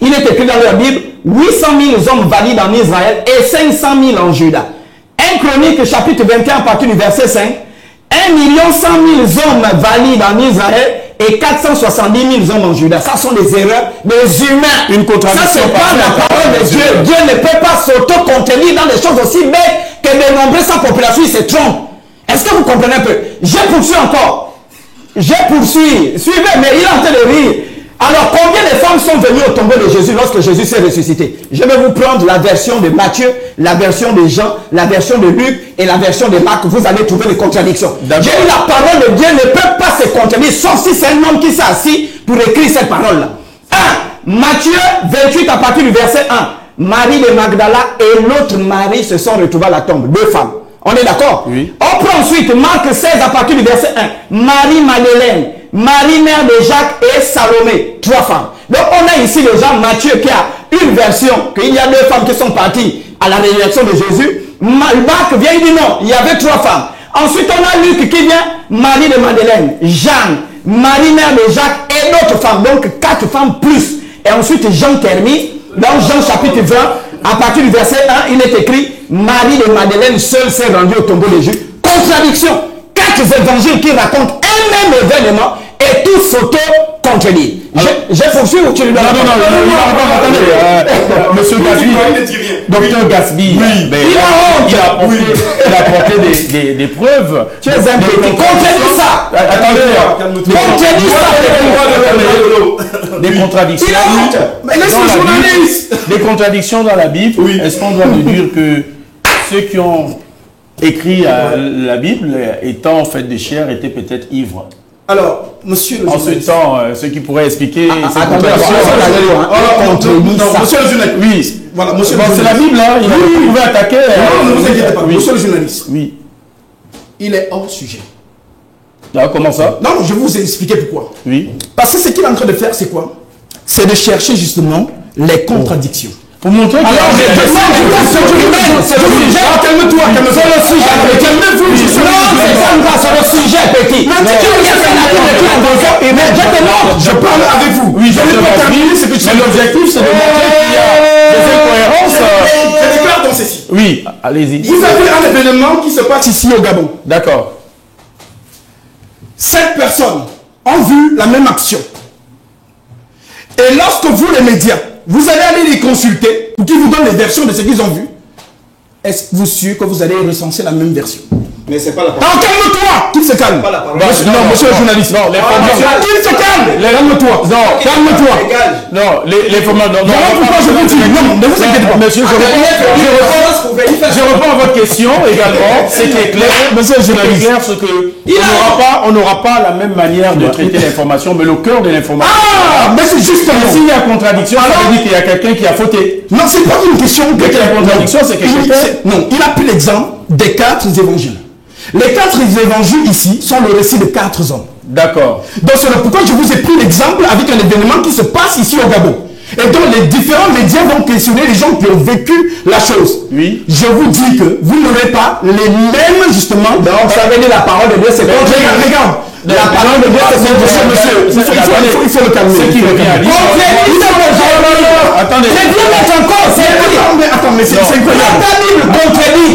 il est écrit dans la Bible, 800 000 hommes valides en Israël et 500 000 en Juda. 1 Chronique chapitre 21 à partir du verset 5. 1 100 000 hommes valides en Israël et 470 000 hommes en Juda. Ça sont des erreurs des humains. Une contradiction. Ça, c'est pas la parole de Dieu. Dieu ne peut pas s'auto-contenir dans des choses aussi bêtes que de nombrer sa population. Il se trompe. Est-ce que vous comprenez un peu? Je poursuis encore. Je poursuis. Suivez, mais il est en train de rire. Alors, combien de femmes sont venues au tombeau de Jésus lorsque Jésus s'est ressuscité? Je vais vous prendre la version de Matthieu, la version de Jean, la version de Luc et la version de Marc. Vous allez trouver les contradictions. J'ai dit la parole de Dieu ne peut pas se contredire, sauf si c'est un homme qui s'est assis pour écrire cette parole-là. 1. Matthieu 28 à partir du verset 1. Marie de Magdala et l'autre Marie se sont retrouvés à la tombe. Deux femmes. On est d'accord? Oui. On prend ensuite Marc 16 à partir du verset 1. Marie-Madeleine, Marie, mère de Jacques et Salomé, trois femmes. Donc on a ici déjà Matthieu qui a une version, qu'il y a deux femmes qui sont parties à la résurrection de Jésus. Marc vient, il dit non, il y avait trois femmes. Ensuite on a Luc qui vient, Marie de Madeleine, Jeanne, Marie, mère de Jacques et d'autres femmes. Donc quatre femmes plus. Et ensuite Jean termine, dans Jean chapitre 20, à partir du verset 1, il est écrit, Marie de Madeleine seule s'est rendue au tombeau de Jésus. Contradiction. Quatre évangiles qui racontent un même événement et tous s'auto-contredisent. Je poursuis ou tu lui donnes? Non, monsieur Gasby, docteur Gasby, il a apporté des preuves. Tu es un petit. Contredis ça. Attendez, contredis ça. Des contradictions. Des contradictions dans la Bible. Est-ce qu'on doit dire que ceux qui ont écrit la Bible, étant en fait de chair, étaient peut-être ivres? Alors, monsieur le journaliste. En ce temps, ce qui pourrait expliquer... Attendez, monsieur le journaliste. Oui. Voilà, monsieur le journaliste. C'est la Bible, là. Il pouvait attaquer... Non, ne vous inquiétez pas. Monsieur le journaliste. Oui. Il est hors sujet. Ah, comment ça? Non, je vais vous expliquer pourquoi. Oui. Parce que ce qu'il est en train de faire, c'est quoi? C'est de chercher justement les contradictions. Pour montrer que... Alors, calme-toi, calme-toi. Calmez-vous. Non, c'est ça Je parle avec vous. Oui, je vais pas terminer ce que tu mais l'objectif, c'est de montrer qu'il y a des incohérences. Je déclare dans ceci. Oui, allez-y. Vous avez un événement qui se passe ici au Gabon. D'accord. 7 personnes ont vu la même action. Et lorsque vous, les médias, vous allez aller les consulter pour qu'ils vous donnent les versions de ce qu'ils ont vu, est-ce que vous sûr que vous allez recenser la même version? Mais c'est pas la parole. Non, calme-toi! Qu'il se calme. Pas la parole. Non, monsieur le journaliste. Non, l'information. Qu'il se calme. Calme-toi. Non, calme-toi. Non, l'information. Non, Voilà pourquoi je vous dis. Non, ne vous inquiétez pas. Monsieur, je réponds à votre question également. C'est qui est clair. Monsieur le journaliste, clair, c'est que on n'aura pas la même manière de traiter l'information, mais le cœur de l'information. Ah, mais c'est justement. S'il y a contradiction, ça veut dire qu'il y a quelqu'un qui a fauté. Non, c'est pas une question. Dès qu'il y a contradiction, c'est quelque chose. Non, il a pris l'exemple des 4 évangiles. Les 4 évangiles ici sont le récit de 4 hommes. D'accord. Donc c'est pourquoi je vous ai pris l'exemple avec un événement qui se passe ici au Gabon. Et donc les différents médias vont questionner les gens qui ont vécu la chose. Oui. Je vous dis que vous n'aurez pas les mêmes justement. Donc ça veut dire la parole de Dieu, c'est contre. Regarde. La parole de Dieu, c'est contre. Monsieur, il faut le calmer. Ce qui revient à dire. Attendez. C'est bien mettre en cause. Attends, mais c'est incroyable.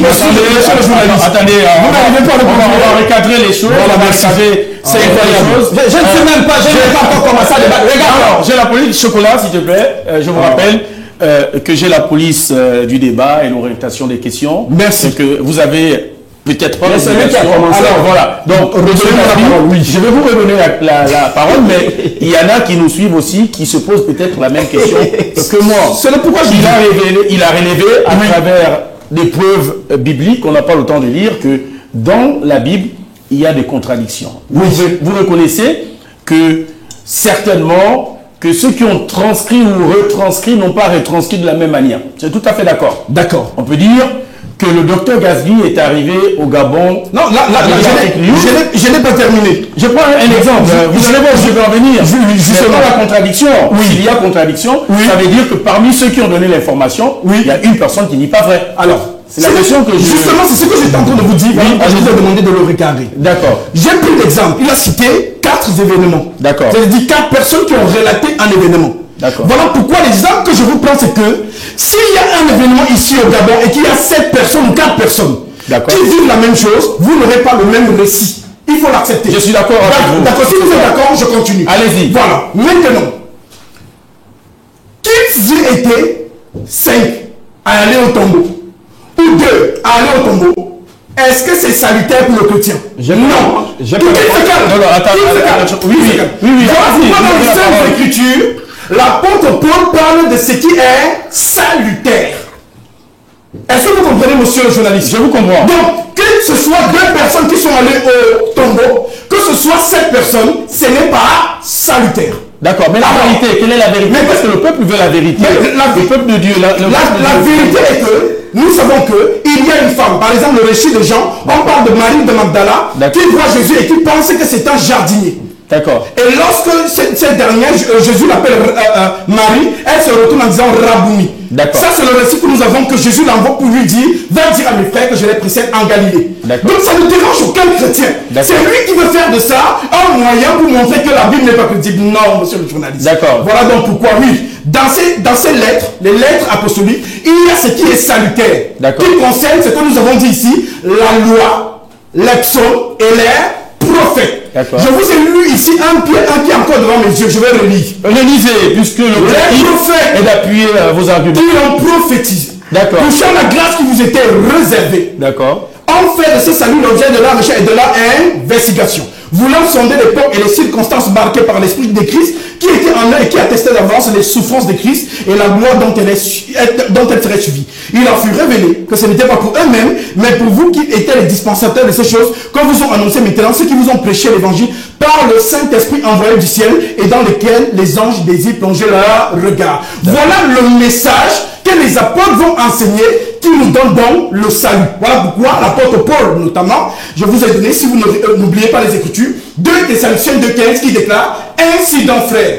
Monsieur le journaliste. Attendez, on va recadrer les choses. C'est incroyable. Je ne sais même pas, je n'ai pas encore commencé à débattre. Regarde, j'ai la police du chocolat, s'il te plaît. Je vous rappelle que j'ai la police du débat et l'orientation des questions. Merci. Et que vous avez peut-être pas. C'est lui qui a commencé. Alors voilà. Donc, je vais vous redonner la parole, mais il y en a qui nous suivent aussi, qui se posent peut-être la même question que moi. C'est le pourquoi il a relevé à travers des preuves bibliques, on n'a pas le temps de lire, que dans la Bible, il y a des contradictions. Oui. Vous reconnaissez que certainement que ceux qui ont transcrit ou retranscrit n'ont pas retranscrit de la même manière. C'est tout à fait d'accord. D'accord. On peut dire que le docteur Gasby est arrivé au Gabon. Non, là, je n'ai pas terminé. Je prends un exemple. Vous allez voir, je vais en venir. Justement, la contradiction. Oui. S'il y a contradiction, ça veut dire que parmi ceux qui ont donné l'information, il y a une personne qui n'est pas vraie. Alors, c'est la question que justement, c'est ce que j'étais en train de vous dire. Je vous ai demandé de le regarder. D'accord. J'ai pris l'exemple. Il a cité 4 événements. D'accord. C'est-à-dire 4 personnes qui ont relaté un événement. D'accord. Voilà pourquoi l'exemple que je vous prends, c'est que s'il y a un événement ici au Gabon et qu'il y a 7 personnes ou 4 personnes qui vivent la même chose, vous n'aurez pas le même récit. Il faut l'accepter. Je suis d'accord avec vous. D'accord. Si vous êtes d'accord, je continue. Allez-y. Voilà. Maintenant, qu'ils étaient 5 à aller au tombeau ou 2 à aller au tombeau, est-ce que c'est salutaire pour le chrétien? Non. Attends. Oui. Dans les Saintes Écritures, l'apôtre Paul parle de ce qui est salutaire. Est-ce que vous comprenez, monsieur le journaliste? Je vous comprends. Donc, que ce soit 2 personnes qui sont allées au tombeau, que ce soit 7 personnes, ce n'est pas salutaire. D'accord, mais la vérité, quelle est la vérité? Parce que le peuple veut la vérité. Le peuple de Dieu. La vérité est que nous savons qu'il y a une femme. Par exemple, le récit de Jean, on parle de Marie de Magdala qui voit Jésus et qui pense que c'est un jardinier. D'accord. Et lorsque cette dernière, Jésus l'appelle Marie, elle se retourne en disant Rabouni. D'accord. Ça, c'est le récit que nous avons, que Jésus l'envoie pour lui dire, va dire à mes frères que je les précède en Galilée. Donc ça ne dérange aucun chrétien. C'est lui qui veut faire de ça un moyen pour montrer que la Bible n'est pas crédible. Non, monsieur le journaliste. D'accord. Voilà donc pourquoi, oui, dans ces lettres, les lettres apostoliques, il y a ce qui est salutaire, qui concerne ce que nous avons dit ici, la loi, les psaumes et les prophètes. Je vous ai lu ici un pied encore devant mes yeux. Je vais relire. Relisez, puisque le prophète est d'appuyer vos arguments. Qui ont prophétisé. D'accord. Touchant la grâce qui vous était réservée. D'accord. On fait de ce salut l'objet de la recherche et de la investigation. Voulant sonder l'époque et les circonstances marquées par l'esprit de Christ, qui était en eux et qui attestait d'avance les souffrances de Christ et la gloire dont elle serait suivie. Il en fut révélé que ce n'était pas pour eux-mêmes, mais pour vous qui étiez les dispensateurs de ces choses, qu'on vous ont annoncé maintenant, ceux qui vous ont prêché l'évangile par le Saint-Esprit envoyé du ciel et dans lequel les anges désirent plonger leur regard. Voilà le message que les apôtres vont enseigner, qui nous donne donc le salut. Voilà pourquoi l'apôtre Paul, notamment, je vous ai donné, si vous n'oubliez pas les Écritures, 2 Thessaloniciens 2,15 qui déclare: ainsi donc, frères,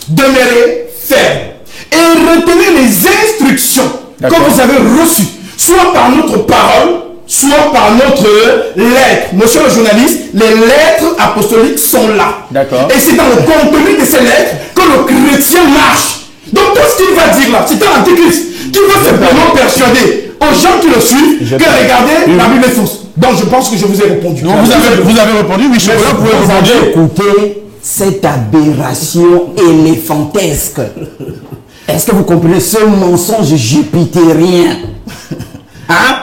demeurez fermes et retenez les instructions que vous avez reçues, soit par notre parole, soit par notre lettre. Monsieur le journaliste, les lettres apostoliques sont là. D'accord. Et c'est dans le contenu de ces lettres que le chrétien marche. Donc tout ce qu'il va dire là, c'est un antichrist qui veut simplement persuader aux gens qui le suivent que regardez, la Bible est fausse. Donc je pense que je vous ai répondu. Donc vous avez répondu, oui, Chocolat, vous pouvez répondre. Écoutez cette aberration éléphantesque. Est-ce que vous comprenez ce mensonge jupitérien? Hein?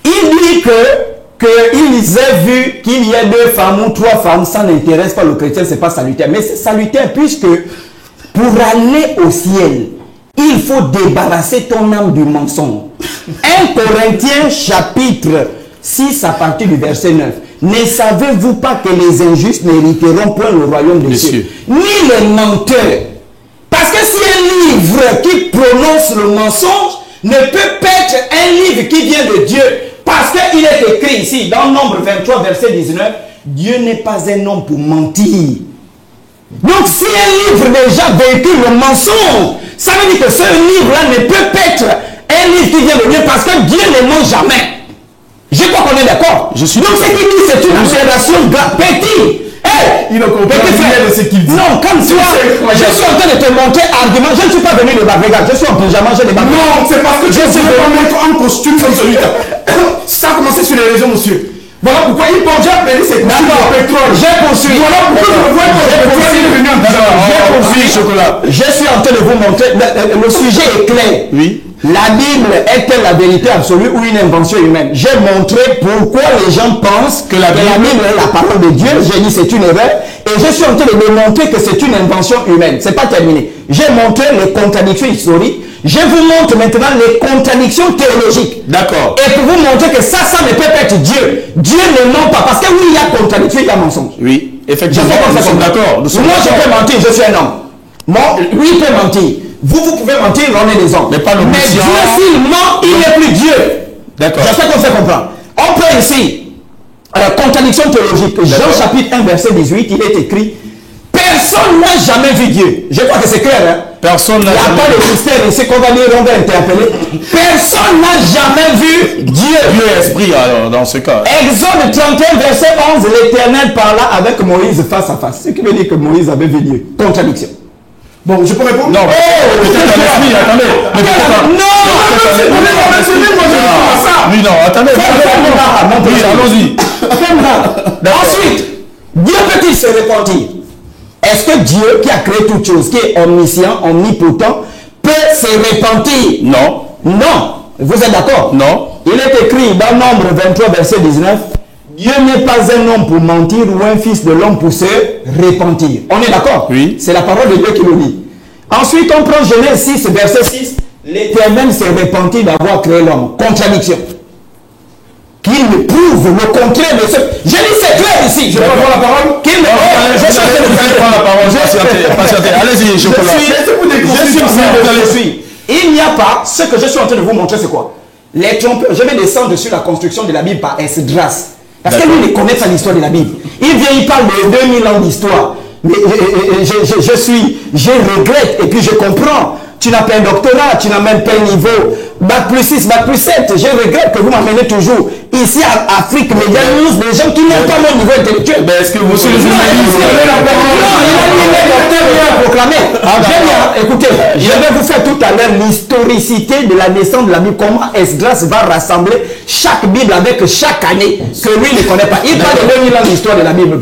Il dit qu'ils aient vu qu'il y a 2 femmes ou 3 femmes, ça n'intéresse pas le chrétien, c'est pas salutaire. Mais c'est salutaire puisque pour aller au ciel, il faut débarrasser ton âme du mensonge. 1 Corinthiens chapitre 6 à partir du verset 9. Ne savez-vous pas que les injustes n'hériteront point le royaume des cieux, ni les menteurs? Parce que si un livre qui prononce le mensonge ne peut pas être un livre qui vient de Dieu, parce qu'il est écrit ici dans Nombre 23 verset 19, Dieu n'est pas un homme pour mentir. Donc si un livre déjà véhicule le mensonge, ça veut dire que ce livre-là ne peut pas être un livre qui vient de Dieu, parce que Dieu ne ment jamais. Je crois qu'on est d'accord. Donc ce qu'il dit, c'est une aberration petit. Il a compris de ce qu'il dit. Non, comme toi, je suis en train de te montrer argument. Je ne suis pas venu de Bavéga, je suis en pyjama, j'ai des baguettes. Non, c'est parce que je suis venu mettre en costume comme celui-là. Ça a commencé sur les réseaux, monsieur. Voilà pourquoi il peut déjà payer ses costumes de pétrole. J'ai poursuivi. Voilà pourquoi je le vois il est venu en pyjama. J'ai poursuivi, Chocolat. Je suis en train de vous montrer. Le sujet est clair. Oui. La Bible est-elle la vérité absolue ou une invention humaine? J'ai montré pourquoi les gens pensent que la Bible est la parole de Dieu. J'ai dit c'est une erreur. Et je suis en train de démontrer que c'est une invention humaine. C'est pas terminé. J'ai montré les contradictions historiques. Je vous montre maintenant les contradictions théologiques. D'accord. Et pour vous montrer que ça ne peut pas être Dieu. Dieu ne ment pas. Parce que oui, il y a contradiction, il y a mensonge. Oui, effectivement. Nous sommes d'accord. Moi, je peux mentir, je suis un homme. Moi, lui, il peut mentir. Vous pouvez mentir, on est des hommes. Mais pas Mais Dieu, s'il ment, il n'est plus Dieu. D'accord. J'espère qu'on fait comprendre. On peut ici, contradiction théologique. Jean chapitre 1, verset 18, il est écrit, personne n'a jamais vu Dieu. Je crois que c'est clair, hein? Personne n'a jamais vu. Il n'y a pas de mystère ici qu'on va dire, on va interpeller. Personne n'a jamais vu Dieu. Dieu est esprit, alors, dans ce cas. Exode 31, verset 11, l'Éternel parla avec Moïse face à face. Ce qui veut dire que Moïse avait vu Dieu. Contradiction. Bon, je peux répondre? Non, attendez. Oui, non, attendez. Oui, allons-y. Ensuite, Dieu peut-il se repentir? Est-ce que Dieu, qui a créé toutes choses, qui est omniscient, omnipotent, peut se repentir? Non. Non. Vous êtes d'accord? Non. Il est écrit dans Nombre 23, verset 19, Dieu n'est pas un homme pour mentir ou un fils de l'homme pour se repentir. On est d'accord? Oui. C'est la parole de Dieu qui le dit. Ensuite, on prend Genèse 6, verset 6. L'Éternel s'est repenti d'avoir créé l'homme. Contradiction. Qu'il me prouve le contraire de ce... J'ai dit c'est clair ici. Je vais prendre la parole. Qu'il me prendre la parole. Patientez. Allez-y, Chocolat. Je suis. Il n'y a pas... Ce que je suis en train de vous montrer, c'est quoi? Les trompeurs. Je vais descendre sur la construction de la Bible par Esdras. Parce que lui, il connaît pas l'histoire de la Bible. Il vient, il parle de 2000 ans d'histoire. Mais je regrette et puis je comprends. Tu n'as pas un doctorat, tu n'as même pas un niveau Bac plus 6, Bac plus 7. Je regrette que vous m'amenez toujours ici à Afrique Média News des gens qui n'ont pas mon niveau intellectuel. Mais est-ce que vous... Écoutez, je vais vous faire tout à l'heure l'historicité de la naissance de la Bible. Comment Esdras va rassembler chaque Bible avec chaque année que lui ne connaît pas. Il parle de 2000 ans d'histoire de la Bible.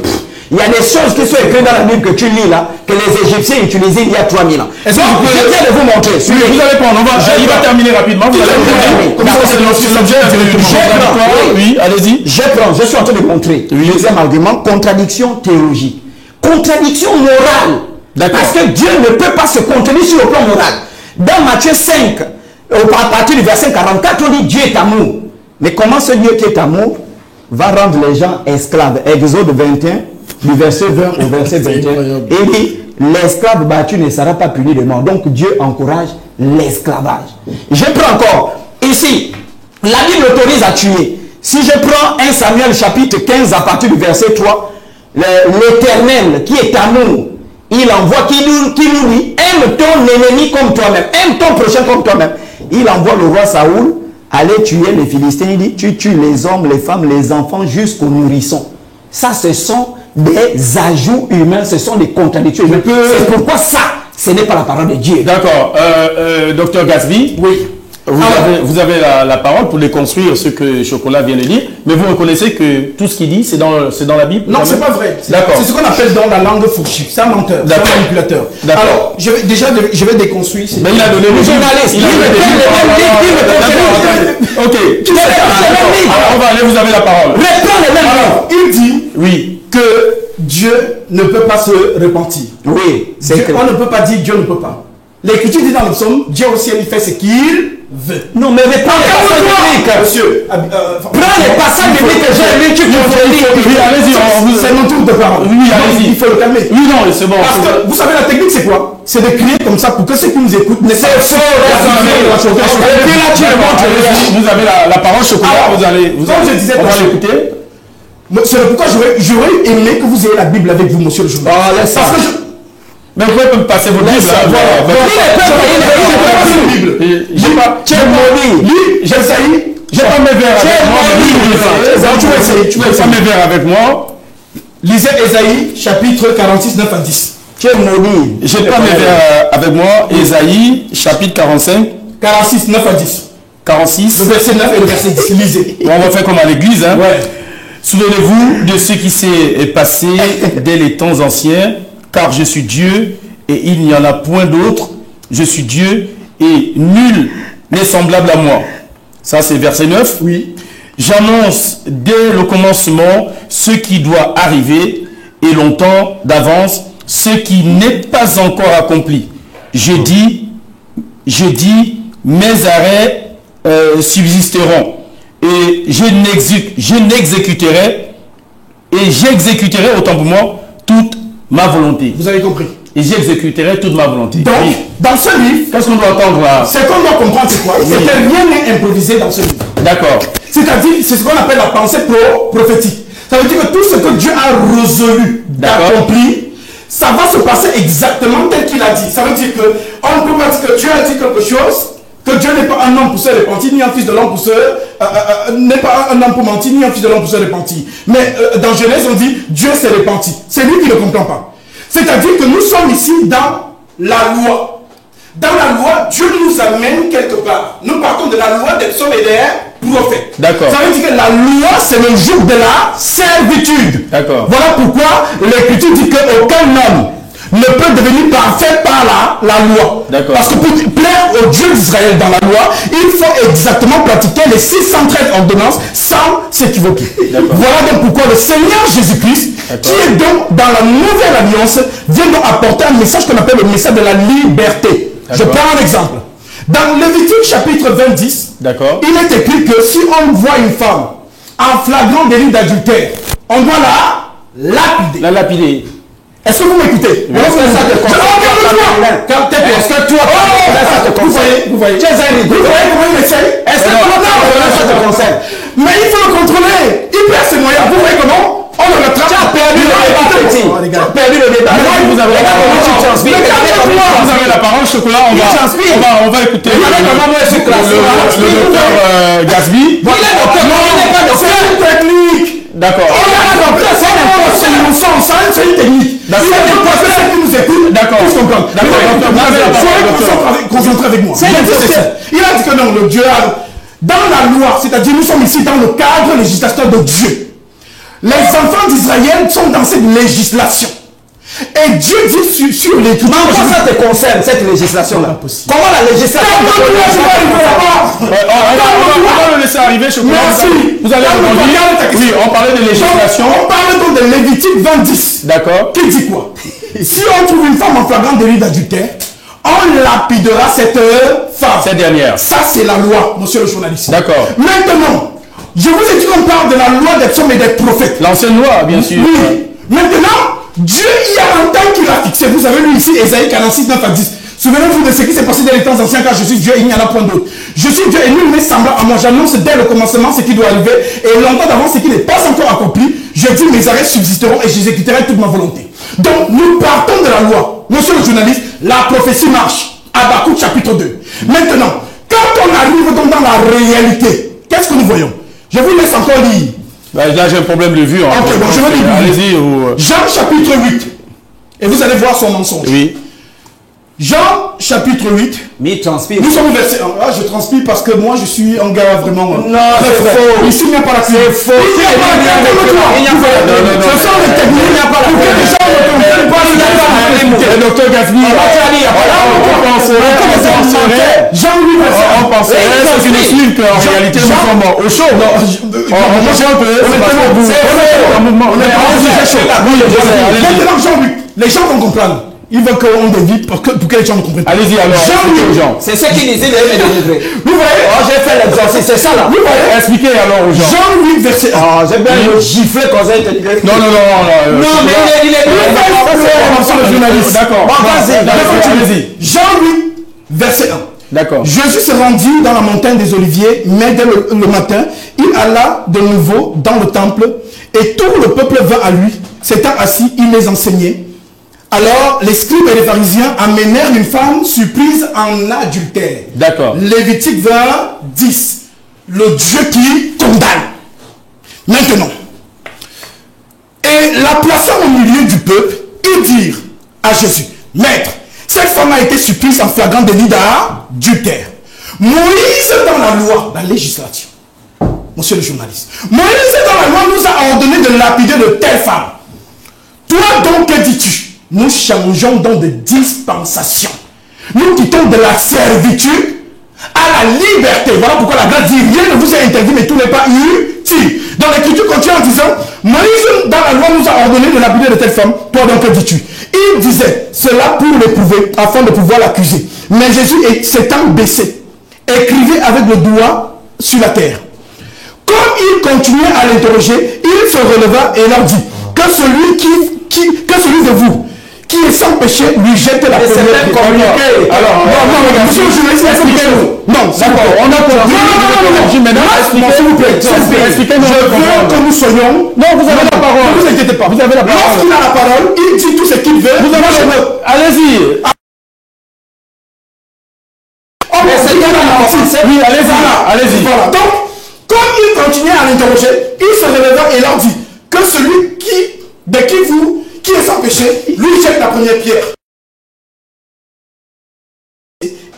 Il y a des choses qui sont écrites dans la Bible que tu lis là, que les Égyptiens utilisaient il y a 3000 ans. Est-ce que je viens de vous montrer. Vous allez prendre, il va terminer rapidement. Vous allez prendre. Oui, allez-y. Je suis en train de montrer. Deuxième argument, contradiction théologique. Contradiction morale. Parce que Dieu ne peut pas se contenir sur le plan moral. Dans Matthieu 5, à partir du verset 44, on dit Dieu est amour. Mais comment ce Dieu qui est amour va rendre les gens esclaves? Exode 21. Du verset 20 au verset 21, il dit, l'esclave battu ne sera pas puni de mort. Donc Dieu encourage l'esclavage. Je prends encore, ici, la Bible autorise à tuer. Si je prends 1 Samuel chapitre 15 à partir du verset 3, l'Éternel qui est amour, il envoie, qui nous dit, aime ton ennemi comme toi-même, aime ton prochain comme toi-même. Il envoie le roi Saoul aller tuer les Philistins. Il dit, tu tues les hommes, les femmes, les enfants jusqu'aux nourrissons. Ça, ce sont des ajouts humains, ce sont des contradictions humaines. C'est pourquoi ça, ce n'est pas la parole de Dieu. D'accord. Docteur Gasby, Oui. vous avez la parole pour déconstruire ce que Chocolat vient de dire, mais vous reconnaissez que tout ce qu'il dit, c'est dans la Bible? Non, c'est pas vrai. D'accord. C'est ce qu'on appelle dans la langue fourchue. C'est un menteur, c'est un manipulateur. D'accord. Alors, je vais déconstruire. Mais il a donné le journaliste. Ok. Alors, on va aller, vous avez la parole. Reprends les mêmes Alors, il dit Oui. que Dieu ne peut pas se repentir. Oui, c'est que... On ne peut pas dire Dieu ne peut pas. L'Écriture dit dans le psaume, Dieu au ciel, il fait ce qu'il veut. Non, mais reprends les passages bibliques. Monsieur, Prends les passages bibliques que j'ai lus, tu peux lire. Oui, allez-y. c'est mon tour de parole. Oui, allez-y. Il faut le calmer. Oui, non, c'est bon. Parce que vous savez, la technique, c'est quoi? C'est de crier comme ça pour que ceux qui nous écoutent ne C'est faux. Et puis là, tu le montres. Vous avez la parole, Chocolat. Alors, comme je disais, on va l'écouter. c'est pourquoi j'aurais aimé que vous ayez la Bible avec vous, monsieur le journaliste. Oh, laisse ça. Parce que Mais vous pouvez me passer votre Bible. J'ai pas. J'ai pas mes verres avec moi. Tu vas essayer mes verres avec moi. lisez Ésaïe, chapitre 46, 9 à 10. Tu es maudit. J'ai pas mes verres avec moi. Ésaïe, chapitre 45. 46, 9 à 10. 46. Le verset 9 et le verset 10. Lisez. On va faire comme à l'église. Hein. Ouais. Souvenez-vous de ce qui s'est passé dès les temps anciens, car je suis Dieu et il n'y en a point d'autre. Je suis Dieu et nul n'est semblable à moi. Ça, c'est verset 9. Oui. J'annonce dès le commencement ce qui doit arriver et longtemps d'avance ce qui n'est pas encore accompli. Je dis, mes arrêts subsisteront et je n'exécuterai et j'exécuterai, autant pour moi, toute ma volonté. Vous avez compris. Et j'exécuterai toute ma volonté. Donc, Oui. dans ce livre, Qu'est-ce qu'on doit entendre là? ce qu'on doit comprendre, c'est quoi? C'est que rien n'est improvisé dans ce livre. D'accord. C'est-à-dire, c'est ce qu'on appelle la pensée prophétique. Ça veut dire que tout ce que Dieu a résolu d'accomplir, ça va se passer exactement tel qu'il a dit. Ça veut dire que on ne peut pas dire que Dieu a dit quelque chose, que Dieu n'est pas un homme pour se repentir, ni un fils de l'homme pour se... n'est pas un homme pour mentir, ni un fils de l'homme pour se repentir. Mais dans Genèse, on dit Dieu s'est repenti. C'est lui qui ne comprend pas. C'est-à-dire que nous sommes ici dans la loi. Dans la loi, Dieu nous amène quelque part. Nous partons de la loi des psaumes et des prophètes. D'accord. Ça veut dire que la loi, c'est le jour de la servitude. D'accord. Voilà pourquoi l'Écriture dit qu'aucun homme ne peut devenir parfait par la loi. D'accord. Parce que pour plaire au Dieu d'Israël dans la loi, il faut exactement pratiquer les 613 ordonnances sans s'équivoquer. Voilà donc pourquoi le Seigneur Jésus-Christ, qui est donc dans la nouvelle alliance, vient donc apporter un message qu'on appelle le message de la liberté. Je prends un exemple. Dans Lévitique chapitre 20, il est écrit que si on voit une femme en flagrant délit d'adultère, on doit la lapider. La lapider. Est-ce que vous m'écoutez? Est-ce que toi, vous voyez comment il essaye? Est-ce que toi, ça te concerne? Mais il faut le contrôler. Il perd ses moyens. Vous voyez comment? On le rattrape. Tu as perdu le débat, petit. Tu as perdu le débat. Vous avez la parole, Chocolat. On va écouter le docteur Gasby. Voilà, docteur. C'est une technique. D'accord. C'est une technique. D'accord. Ceux qui nous écoutent, d'accord. Tous comprendre. Soyez concentrés avec moi. Il a dit que non, le Dieu a... Dans la loi, c'est-à-dire nous sommes ici dans le cadre législateur de Dieu. Les enfants d'Israël sont dans cette législation. Et Dieu dit sur les... Comment ça te concerne, cette législation-là? Comment la législation... On va le laisser arriver, Chocolat. Merci. Vous avez entendu? Oui, on parlait de législation. On parle donc de Lévitique 20. D'accord. Qui dit quoi? Si on trouve une femme en flagrant délit d'adultère, on lapidera cette femme. Cette dernière. Ça, c'est la loi, monsieur le journaliste. D'accord. Maintenant, je vous ai dit qu'on parle de la loi des psaumes et des prophètes. L'ancienne loi, bien sûr. Oui. Maintenant, Dieu, il y a un temps qu'il a fixé. Vous avez lu ici Ésaïe 46, 9 à 10. Souvenez-vous de ce qui s'est passé dans les temps anciens, car je suis Dieu, il n'y en a point d'autre. Je suis Dieu et nul n'est semblable à moi. J'annonce dès le commencement ce qui doit arriver et longtemps d'avance ce qui n'est pas encore accompli. Je dis mes arrêts subsisteront et j'exécuterai toute ma volonté. Donc nous partons de la loi. Monsieur le journaliste, la prophétie marche. Habakkuk chapitre 2. Maintenant, quand on arrive donc dans la réalité, qu'est-ce que nous voyons? Je vous laisse encore lire Là, j'ai un problème de vue. Ok, bon, je vais dire. Allez-y. Jean chapitre 8. Et vous allez voir son mensonge. Oui. Jean chapitre 8. Mais il transpire. Nous sommes au verset 1. Ah, je transpire parce que moi je suis un gars vraiment. Non, c'est faux. Ici il n'y a pas la clé. C'est faux. Il n'y a pas la clé. Il n'y a pas la clé. Ce sont les techniques. Il n'y a pas la clé. Les gens ne comprennent pas. Il n'y a pas la clé. Le docteur Gasby, Jean 8 verset 1. on penserait, c'est une suite qu'en réalité nous sommes au chaud. Maintenant Jean 8. Les gens vont comprendre. Ils veulent qu'on dévie pour que les gens ne comprennent pas. Allez-y alors. Jean 8. C'est ce qu'il disait de délivrer. Vous voyez? Oh, j'ai fait l'exorcisme, c'est ça là. Vous voyez? Expliquez alors aux gens. Jean 8 verset 1. Oh, j'ai bien le gifler quand ça a été livré. Non. Non, mais il est D'accord. Vas-y. Jean 8 verset 1. D'accord. Jésus se rendit dans la montagne des Oliviers, mais dès le matin, il alla de nouveau dans le temple, et tout le peuple vint à lui. S'étant assis, il les enseignait. Alors, les scribes et les pharisiens amenèrent une femme surprise en adultère. D'accord. Lévitique 20, 10. Le Dieu qui condamne. Maintenant. Et la plaçant au milieu du peuple, ils dirent à Jésus, Maître, cette femme a été surprise en flagrant délit d'adultère. Moïse dans la loi, la législation, monsieur le journaliste, Moïse dans la loi nous a ordonné de lapider de telle femme. Toi donc, que dis-tu? Nous changeons donc de dispensation. Nous quittons de la servitude à la liberté. Voilà pourquoi la grâce dit rien ne vous est interdit, mais tout n'est pas utile. Dans l'Écriture continue en disant, Moïse dans la loi nous a ordonné de lapider de telle femme. Toi donc, que dis-tu? Il disait cela pour l'éprouver, afin de pouvoir l'accuser. Mais Jésus s'étant baissé, écrivait avec le doigt sur la terre. Comme il continuait à l'interroger, il se releva et leur dit que celui de vous qui est sans péché lui jette la première pierre. Alors, non, monsieur le journaliste, expliquez-nous. Non, d'accord, on a compris. Non, s'il vous plaît, expliquez-nous. Je veux que nous soyons. Non, vous avez la parole. Ne vous inquiétez pas, vous avez la parole. Lorsqu'il a la parole, il dit tout ce qu'il veut. Vous avez la parole. Allez-y. Oui, allez-y. Voilà. Donc, comme il continuait à l'interroger, il se releva et leur dit que celui qui est sans péché, lui jette la première pierre.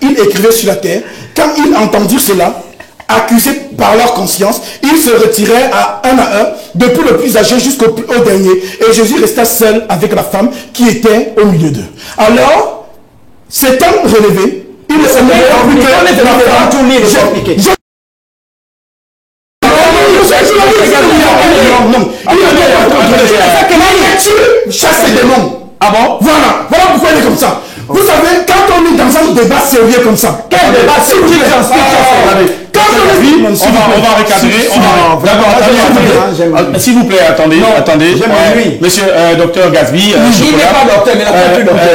Il écrivait sur la terre. Quand ils entendirent cela, accusés par leur conscience, ils se retiraient un à un, depuis le plus âgé jusqu'au dernier. Et Jésus resta seul avec la femme qui était au milieu d'eux. Alors, s'étant relevé, il se met en plus que chasse les démons. Ah bon? Voilà pourquoi il est comme ça. Vous savez, quand on est dans un débat sérieux comme ça, quel débat sérieux? On va recadrer. D'abord, s'il vous plaît, attendez. Monsieur docteur Gasby,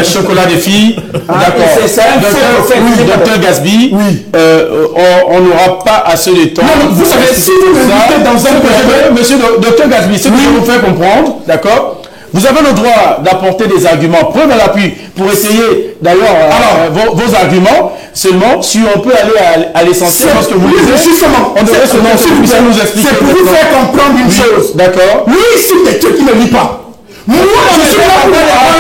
chocolat des filles. D'accord. Docteur Gasby, on n'aura pas assez de temps. Vous savez, si vous êtes dans un projet, monsieur docteur Gasby, ce que je vous fais comprendre, d'accord? Vous avez le droit d'apporter des arguments, preuve à l'appui, pour essayer d'ailleurs vos arguments. Seulement, si on peut aller à l'essentiel, parce que vous justement, on devrait nous expliquer. C'est pour vous faire comprendre une chose. D'accord. Lui, ici, il est qui ne lit pas. Moi, je suis là pour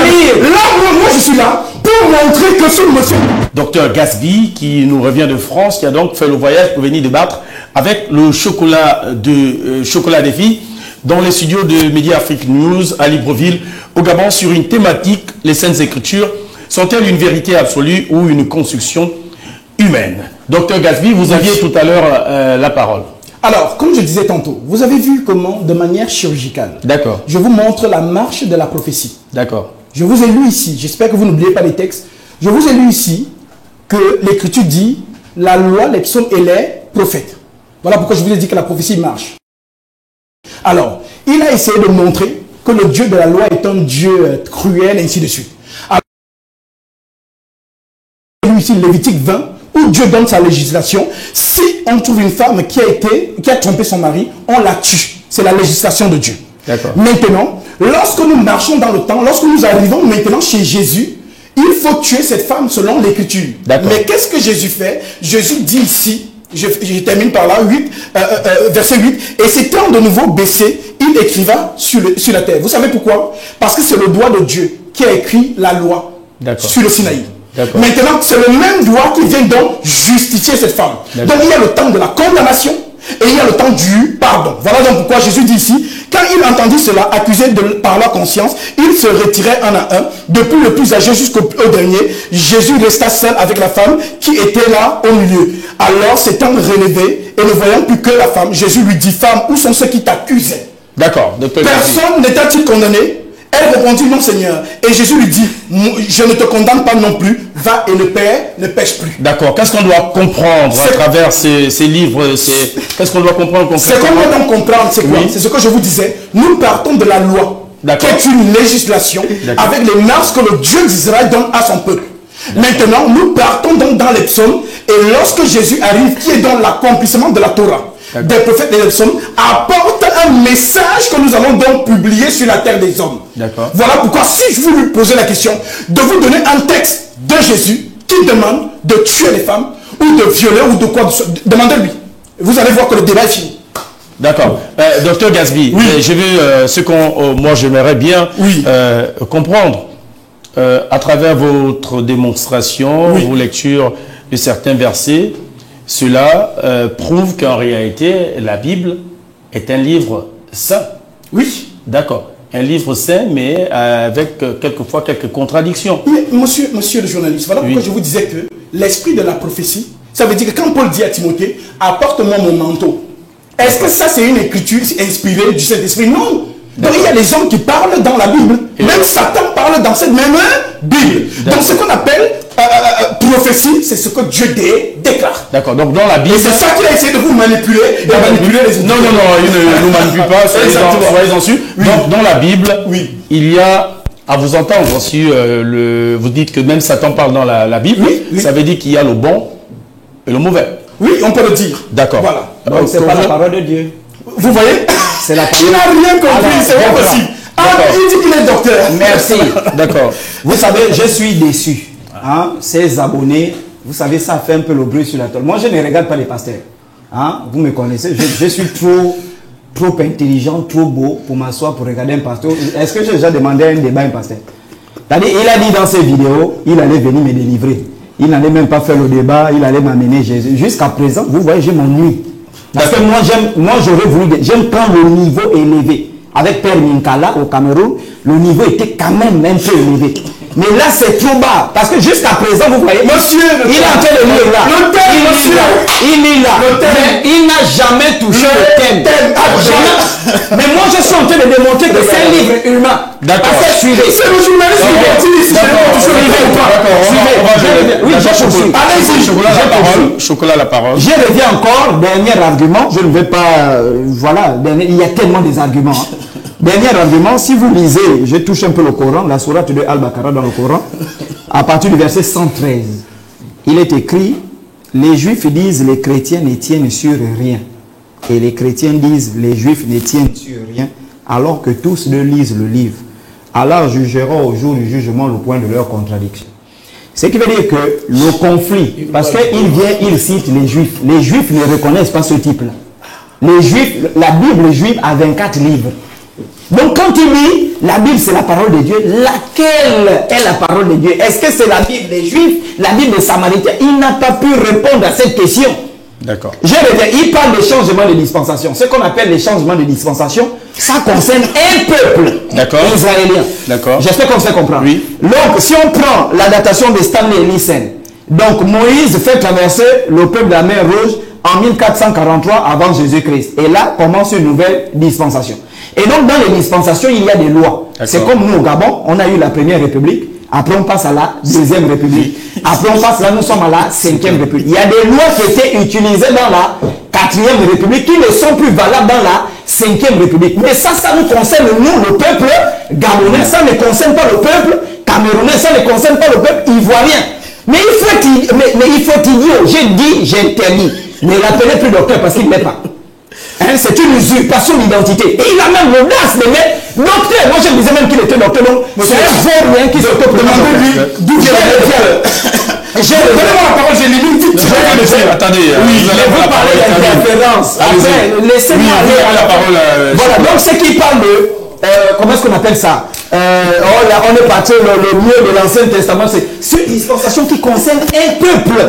lire. Moi, je suis là pour montrer que ce monsieur. Docteur Gasby, qui nous revient de France, qui a donc fait le voyage pour venir débattre avec le chocolat des filles, dans les studios de Media Afrique News à Libreville, au Gabon, sur une thématique, les Saintes Écritures, sont-elles une vérité absolue ou une construction humaine? Docteur Gasby, vous aviez tout à l'heure la parole. Alors, comme je disais tantôt, vous avez vu comment, de manière chirurgicale, d'accord, je vous montre la marche de la prophétie. D'accord. Je vous ai lu ici, j'espère que vous n'oubliez pas les textes, je vous ai lu ici que l'Écriture dit la loi, les psaumes et les prophètes. Voilà pourquoi je vous ai dit que la prophétie marche. Alors, il a essayé de montrer que le Dieu de la loi est un Dieu cruel, et ainsi de suite. Alors, ici, Lévitique 20, où Dieu donne sa législation. Si on trouve une femme qui a trompé son mari, on la tue. C'est la législation de Dieu. Maintenant, lorsque nous marchons dans le temps, lorsque nous arrivons maintenant chez Jésus, il faut tuer cette femme selon l'Écriture. Mais qu'est-ce que Jésus fait? Jésus dit ici, je termine par là, verset 8. Et s'étant de nouveau baissé, il écriva sur la terre. Vous savez pourquoi? Parce que c'est le doigt de Dieu qui a écrit la loi sur le Sinaï. Maintenant, c'est le même doigt qui vient donc justifier cette femme. Donc il y a le temps de la condamnation et il y a le temps du pardon. Voilà donc pourquoi Jésus dit ici, quand il entendit cela, accusé par la conscience, il se retirait un à un, depuis le plus âgé jusqu'au dernier. Jésus resta seul avec la femme qui était là au milieu. Alors, s'étant relevé et ne voyant plus que la femme, Jésus lui dit, femme, où sont ceux qui t'accusaient? D'accord. Personne n'était-il condamné? Elle répondit, non Seigneur. Et Jésus lui dit, je ne te condamne pas non plus, va et ne pêche plus. D'accord. Qu'est-ce qu'on doit comprendre à travers ces livres? Qu'est-ce qu'on doit comprendre concrètement? Ce qu'on doit donc comprendre, c'est quoi? C'est ce que je vous disais. Nous partons de la loi, qui est une législation, avec les mœurs que le Dieu d'Israël donne à son peuple. Maintenant, nous partons donc dans les psaumes, et lorsque Jésus arrive, qui est dans l'accomplissement de la Torah, des prophètes et des psaumes, apporte un message que nous allons donc publier sur la terre des hommes. Voilà pourquoi, si je vous lui posais la question de vous donner un texte de Jésus qui demande de tuer les femmes, ou de violer, ou de quoi, demandez-lui. Vous allez voir que le débat est fini. D'accord. Docteur Gasby, je veux ce qu'on, moi j'aimerais bien comprendre à travers votre démonstration, vos lectures de certains versets. Cela prouve qu'en réalité, la Bible est un livre saint. Oui. D'accord. Un livre saint, mais avec quelquefois quelques contradictions. Mais monsieur le journaliste, voilà pourquoi je vous disais que l'esprit de la prophétie, ça veut dire que quand Paul dit à Timothée, apporte-moi mon manteau. Est-ce que ça c'est une écriture inspirée du Saint-Esprit? Non. Donc il y a des hommes qui parlent dans la Bible. Même Satan parle dans cette même Bible. Donc ce qu'on appelle prophétie, c'est ce que Dieu déclare. D'accord. Donc dans la Bible. Et c'est ça qu'il a essayé de vous manipuler et manipuler les autres. Non, il ne nous manipule pas. Soyez-en sûrs. Donc dans la Bible, il y a, à vous entendre, si vous dites que même Satan parle dans la Bible, ça veut dire qu'il y a le bon et le mauvais. Oui, on peut le dire. D'accord. Voilà. Donc c'est pas la parole de Dieu. Vous voyez? C'est la parole. Il n'a rien compris, c'est pas possible. Il dit qu'il est docteur. Merci. D'accord. Vous savez, je suis déçu. Hein? Ces abonnés, vous savez, ça fait un peu le bruit sur la toile. Moi, je ne regarde pas les pasteurs. Hein? Vous me connaissez, je suis trop intelligent, trop beau pour m'asseoir pour regarder un pasteur. Est-ce que j'ai déjà demandé un débat à un pasteur? C'est-à-dire, il a dit dans ses vidéos, il allait venir me délivrer. Il n'allait même pas faire le débat, il allait m'amener Jésus. Jusqu'à présent, vous voyez, je m'ennuie. Parce que moi j'aurais voulu, j'aime quand le niveau est élevé. Avec Père Ninkala au Cameroun, le niveau était quand même un peu élevé. Mais là, c'est trop bas. Parce que jusqu'à présent, vous voyez, monsieur, il est en train de lire là. Le thème, il lit là. Mais il n'a jamais touché le thème. Mais moi, je suis en train de démontrer que c'est un livre humain. D'accord. Suivez. C'est le journaliste qui dit si oui, j'ai compris. Allez-y, Chocolat la parole. Je reviens encore, dernier argument, je ne vais pas, voilà, il y a tellement des arguments. Dernier argument, si vous lisez, je touche un peu le Coran, la sourate de Al-Baqarah dans le Coran, à partir du verset 113, il est écrit, les Juifs disent les chrétiens ne tiennent sur rien. Et les chrétiens disent les Juifs ne tiennent sur rien, alors que tous deux lisent le livre. Allah jugera au jour du jugement le point de leur contradiction. Ce qui veut dire que le conflit, parce qu'il vient, il cite les Juifs. Les Juifs ne reconnaissent pas ce type-là. Les Juifs, la Bible juive a 24 livres. Donc quand il dit la Bible c'est la parole de Dieu, laquelle est la parole de Dieu? Est-ce que c'est la Bible des Juifs, la Bible des Samaritains? Il n'a pas pu répondre à cette question. D'accord. Je reviens, il parle des changements de dispensation. Ce qu'on appelle les changements de dispensation, ça concerne un peuple israélien. D'accord. J'espère qu'on se comprend. Oui. Donc si on prend la datation de Stanley Nielsen, donc Moïse fait traverser le peuple de la mer Rouge en 1443 avant Jésus-Christ. Et là commence une nouvelle dispensation. Et donc dans les dispensations, il y a des lois. C'est comme nous au Gabon, on a eu la première république, après on passe à la deuxième république, après on passe là, nous sommes à la 5e république. Il y a des lois qui étaient utilisées dans la 4e république qui ne sont plus valables dans la 5e république. Mais ça nous concerne nous, le peuple gabonais, ça ne concerne pas le peuple camerounais, ça ne concerne pas le peuple ivoirien. Mais il faut idiot, j'ai dit, j'interdis. Ne l'appelez plus docteur parce qu'il n'est pas. Hein, c'est une usurpation d'identité. Et il a même l'audace de mettre docteur. Moi je me disais même qu'il était docteur. Donc c'est un vaurien qui se peut demander lui d'où vient le docteur. Je Donnez-moi la parole, j'élimine vite. Attendez. Oui, vous parlez d'interférence. Laissez-moi aller à la parole. Voilà, donc ce qui parle de... comment est-ce qu'on appelle ça? On est parti le mieux de l'Ancien Testament, c'est une dispensation qui concerne un peuple.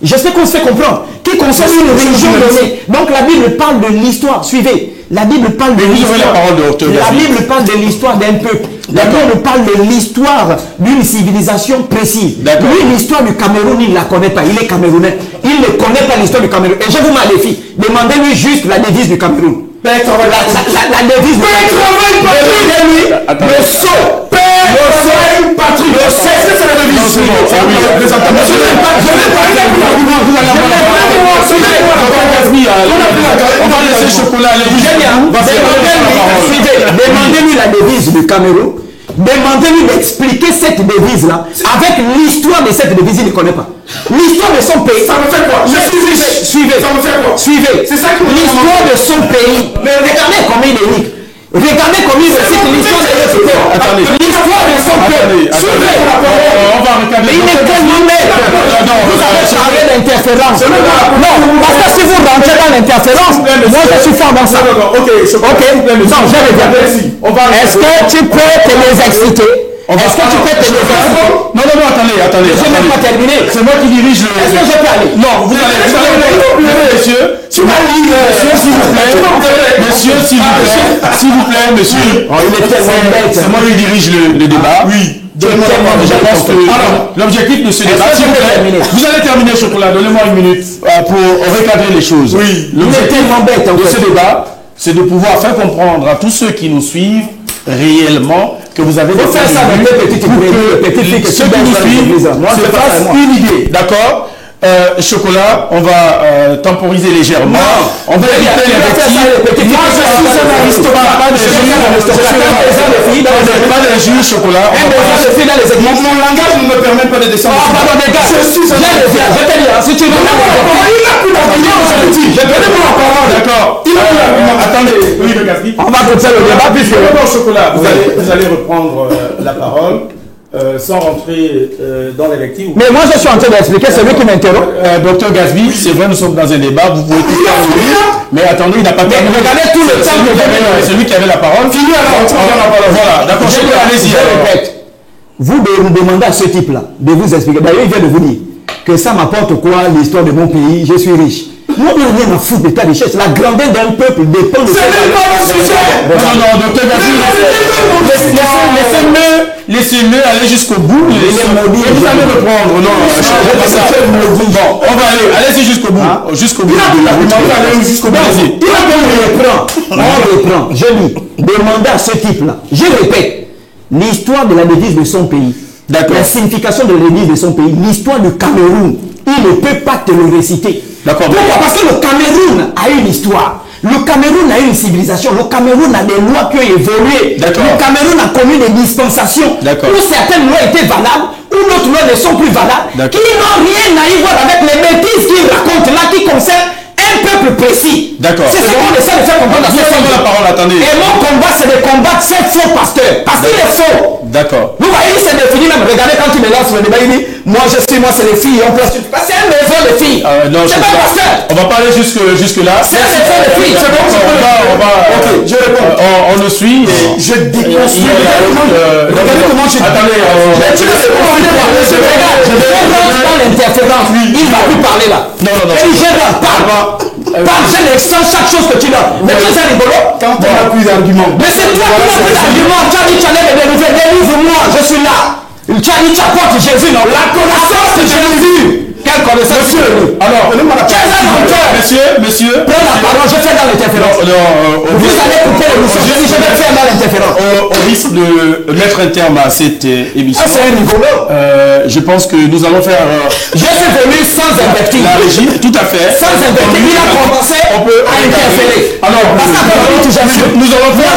J'espère qu'on se fait comprendre. Qui concerne une religion donnée. Donc la Bible parle de l'histoire. Suivez. La Bible parle de l'histoire. La Bible parle de l'histoire d'un peuple. La Bible parle de l'histoire d'une civilisation précise. Lui, l'histoire du Cameroun, il ne la connaît pas. Il est camerounais. Il ne connaît pas l'histoire du Cameroun. Et je vous mets le défi. Demandez-lui juste la devise du Cameroun. La devise du Cameroun. Le saut. Patrie. Le saut. Est-ce que c'est la devise? On va laisser Chocolat aller. Demandez-lui la devise du Cameroun. Demandez-lui d'expliquer cette devise-là avec l'histoire de cette devise, il ne connaît pas. L'histoire de son pays. Ça me fait quoi? Suivez. Ça me fait quoi? Suivez. C'est ça que l'histoire de son pays. Mais regardez comment il est riche. Regardez comment il récite l'histoire de notre pays. L'histoire de son pays. Suivez. On va regarder. Mais il est tellement net. Vous avez parlé d'interférence. Non, parce que si vous rentrez dans l'interférence, moi je suis fort dans ça. Ok. Non, je reviens. Est-ce que tu peux te les exciter? Est-ce que tu peux te les exciter? Non, attendez. Je n'ai même pas terminé. C'est moi qui dirige le... Est-ce que je peux aller? Non, vous allez... Monsieur, s'il vous plaît, monsieur. Oh, il est tellement bête. C'est moi qui dirige le débat. Oui. Je pense que l'objectif de ce débat, s'il vous plaît, vous allez terminer, Chocolat, donnez-moi une minute pour recadrer les choses. Oui. L'objectif de ce débat, c'est de pouvoir faire comprendre à tous ceux qui nous suivent réellement que vous avez des ceux qui nous suivent se fassent une idée, d'accord? Chocolat, on va temporiser légèrement. On va éviter les petits. Moi, je suis un aristocrate, pas des juges, Chocolat. Mon langage ne me permet pas de descendre. Je suis un aristocrate. Si tu veux, d'accord. Attendez. On va continuer le débat puisque Chocolat, vous allez reprendre la parole. Sans rentrer dans les lectures. Mais moi je suis en train d'expliquer, c'est lui qui m'interrompt. Docteur Gasby, c'est vrai, nous sommes dans un débat, vous pouvez tout faire, mais attendez, il n'a pas terminé. Regardez tout le temps que c'est lui qui avait la parole. Fini alors, voilà, d'accord, allez-y. Vous demandez à ce type-là de vous expliquer. D'ailleurs, il vient de vous dire que ça m'apporte quoi l'histoire de mon pays, je suis riche. Moi, je n'ai rien à foutre de ta richesse. La grandeur d'un peuple dépend de... C'est même pas le sujet. Non, docteur Gasby, laissez-le aller jusqu'au bout. Vous allez reprendre. Non, bon, on va aller. Allez-y jusqu'au bout. Jusqu'au bout. On reprend. Je lis. Demandez à ce type-là. Je répète. L'histoire de la devise de son pays. La signification de la devise de son pays. L'histoire du Cameroun. Il ne peut pas te le réciter. Pourquoi? Parce que le Cameroun a une histoire. Le Cameroun a une civilisation. Le Cameroun a des lois qui ont évolué. Le Cameroun a connu des dispensations où certaines lois étaient valables, où d'autres lois ne sont plus valables, qui n'ont rien à y voir avec les bêtises qu'il raconte là, qui concernent un peuple précis. C'est ce qu'on essaie de faire comprendre à la parole. Attendez. Et mon combat, c'est de combattre ces faux pasteurs. Parce qu'il est faux. Vous voyez, il s'est défini même. Regardez quand il me lance le débat, il dit moi c'est les filles. C'est un maison de filles. C'est pas pasteur. On va parler jusque-là. C'est un maison de filles. C'est bon. Ok, je réponds. On le suit. Je déconstruis. Regardez comment je... Attendez. Je vais dans l'interférence. Il va plus parler là. Non. Parle, je sens chaque chose que tu donnes. Mais tu es rigolo. Quand on n'a plus d'arguments. Mais c'est toi qui n'as plus d'arguments. Tu as dit tu allais me délivrer. Délivre-moi, je suis là. Tu as dit tu apportes Jésus, non? La connaissance de Jésus. Quelle connaissance? Alors, monsieur. Prends la parole, je fais dans l'interférence. Vous allez couper l'émission. Je vais faire dans l'interférence. Au risque de mettre un terme à cette émission. C'est un rigolo. Je pense que nous allons faire... Je suis venu sans invective. La régie, tout à fait. Sans invective, il a commencé à interférer. Alors, parce que nous allons faire...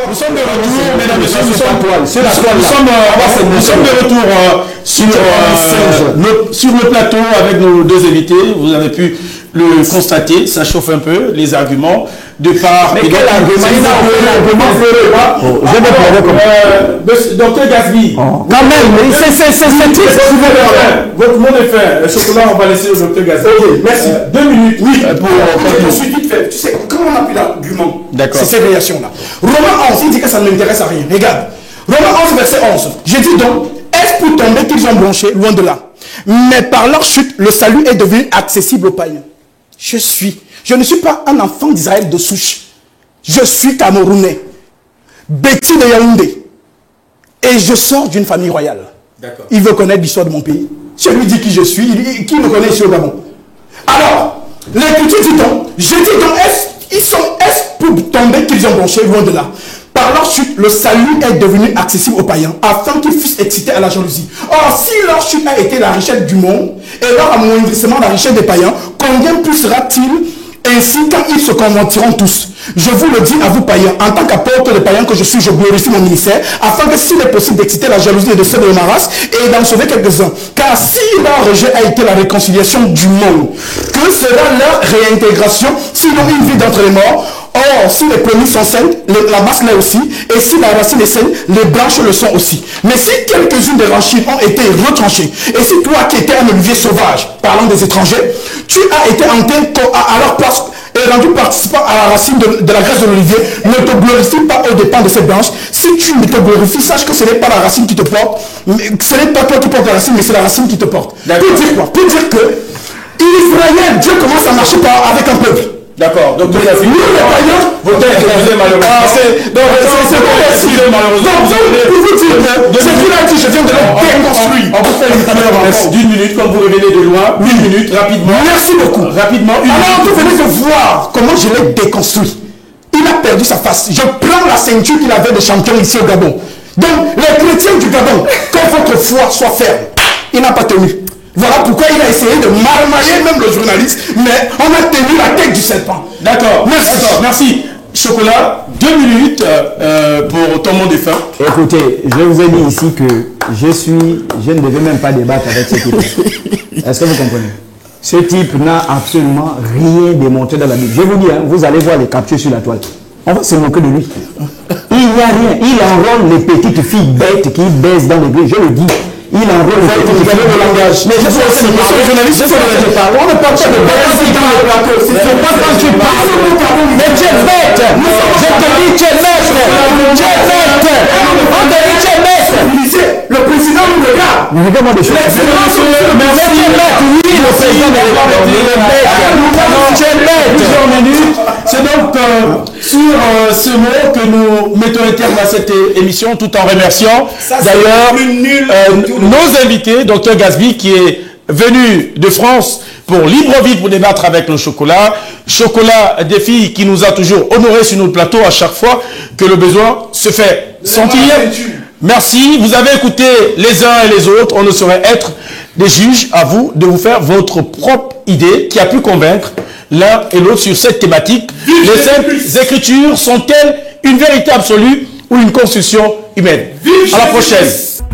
Nous sommes de retour, mesdames et messieurs, nous sommes de retour sur le plateau avec nos deux invités. Vous avez pu le constater, ça chauffe un peu, les arguments. de part. Mais quel argument? Je vais plaider comme Docteur Gasby. Quand même, Votre mot de fin. Le chocolat, on va laisser au docteur Gasby. Ok, merci. 2 minutes. Oui, je me suis vite fait. Tu sais, comment on a pris l'argument? D'accord. C'est ces réactions-là. Romains 11, il dit que ça ne m'intéresse à rien. Regarde. Romains 11, verset 11. J'ai dit donc, est-ce pour tomber qu'ils ont blanchi? Loin de là. Mais par leur chute, le salut est devenu accessible aux païens. Je ne suis pas un enfant d'Israël de souche. Je suis Camerounais. Betty de Yaoundé. Et je sors d'une famille royale. D'accord. Il veut connaître l'histoire de mon pays. Je lui dis qui je suis. Qui me connaît ici au Gabon? Alors, l'Écriture dit donc, j'ai dit donc, est-ce pour tomber qu'ils ont blanchi? Loin de là. Par leur chute, le salut est devenu accessible aux païens, afin qu'ils fussent excités à la jalousie. Or, si leur chute a été la richesse du monde, et leur amoindrissement la richesse des païens, combien plus sera-t-il ainsi quand ils se convertiront tous? Je vous le dis à vous païens, en tant qu'apôtre des païens que je suis, je glorifie mon ministère, afin que s'il est possible d'exciter la jalousie de ceux de ma race et d'en sauver quelques-uns. Car si leur rejet a été la réconciliation du monde, que sera leur réintégration s'ils ont une vie d'entre les morts? Or, si les premiers sont saines, la masse l'est aussi, et si la racine est saine, les branches le sont aussi. Mais si quelques-unes des racines ont été retranchées, et si toi qui étais un olivier sauvage, parlant des étrangers, tu as été enterré à leur place et rendu participant à la racine de la graisse de l'olivier, ne te glorifie pas au dépens de cette branche. Si tu me te glorifies, sache que ce n'est pas la racine qui te porte, ce n'est pas toi qui portes la racine, mais c'est la racine qui te porte. Pour dire quoi? Pour dire que Israël, Dieu commence à marcher avec un peuple. D'accord. Donc, nous, les païens, vos textes sont malheureusement. C'est malheureusement. Pour vous dire que ce qu'il a dit, je viens de le déconstruire. On vous fait une première encore d'une minute, comme vous revenez de loin. 1 minute, rapidement. Merci beaucoup. Rapidement, alors, vous venez de voir comment je l'ai déconstruit. Il a perdu sa face. Je prends la ceinture qu'il avait de champion ici au Gabon. Donc, les chrétiens du Gabon, que votre foi soit ferme. Il n'a pas tenu. Voilà pourquoi il a essayé de marmailler même le journaliste, mais on a tenu la tête du serpent. D'accord. Merci. Merci. Chocolat, 2 minutes pour ton mot de fin. Écoutez, je vous ai dit ici que je ne devais même pas débattre avec ce type. Est-ce que vous comprenez? Ce type n'a absolument rien démontré dans la Bible. Je vous dis, hein, vous allez voir les captures sur la toile. On va se moquer de lui. Il n'y a rien. Il enrôle les petites filles bêtes qui baissent dans l'église. Je le dis. Il enrôle les petites filles. le langage. Mais je sais que c'est le journaliste. On ne parle pas de bêtes dans le plateau. C'est pas quand tu parles. Mais tu es bête. Je te dis, tu es bête. Tu es bête. On te dit, tu es bête. Le président nous regarde. Mais regarde-moi des choses. Mais tu es bête. Oui, le président nous regarde. Tu es bête. Plusieurs minutes. C'est donc sur ce mot que nous mettons un terme à cette émission, tout en remerciant d'ailleurs nos invités, Dr Gasby, qui est venu de France pour Libreville pour débattre avec le chocolat. Chocolat des filles qui nous a toujours honorés sur notre plateau à chaque fois que le besoin se fait sentir. Merci. Vous avez écouté les uns et les autres. On ne saurait être des juges. À vous de vous faire votre propre idée qui a pu convaincre l'un et l'autre sur cette thématique. Les Saintes Écritures sont-elles une vérité absolue ou une construction humaine? À la prochaine.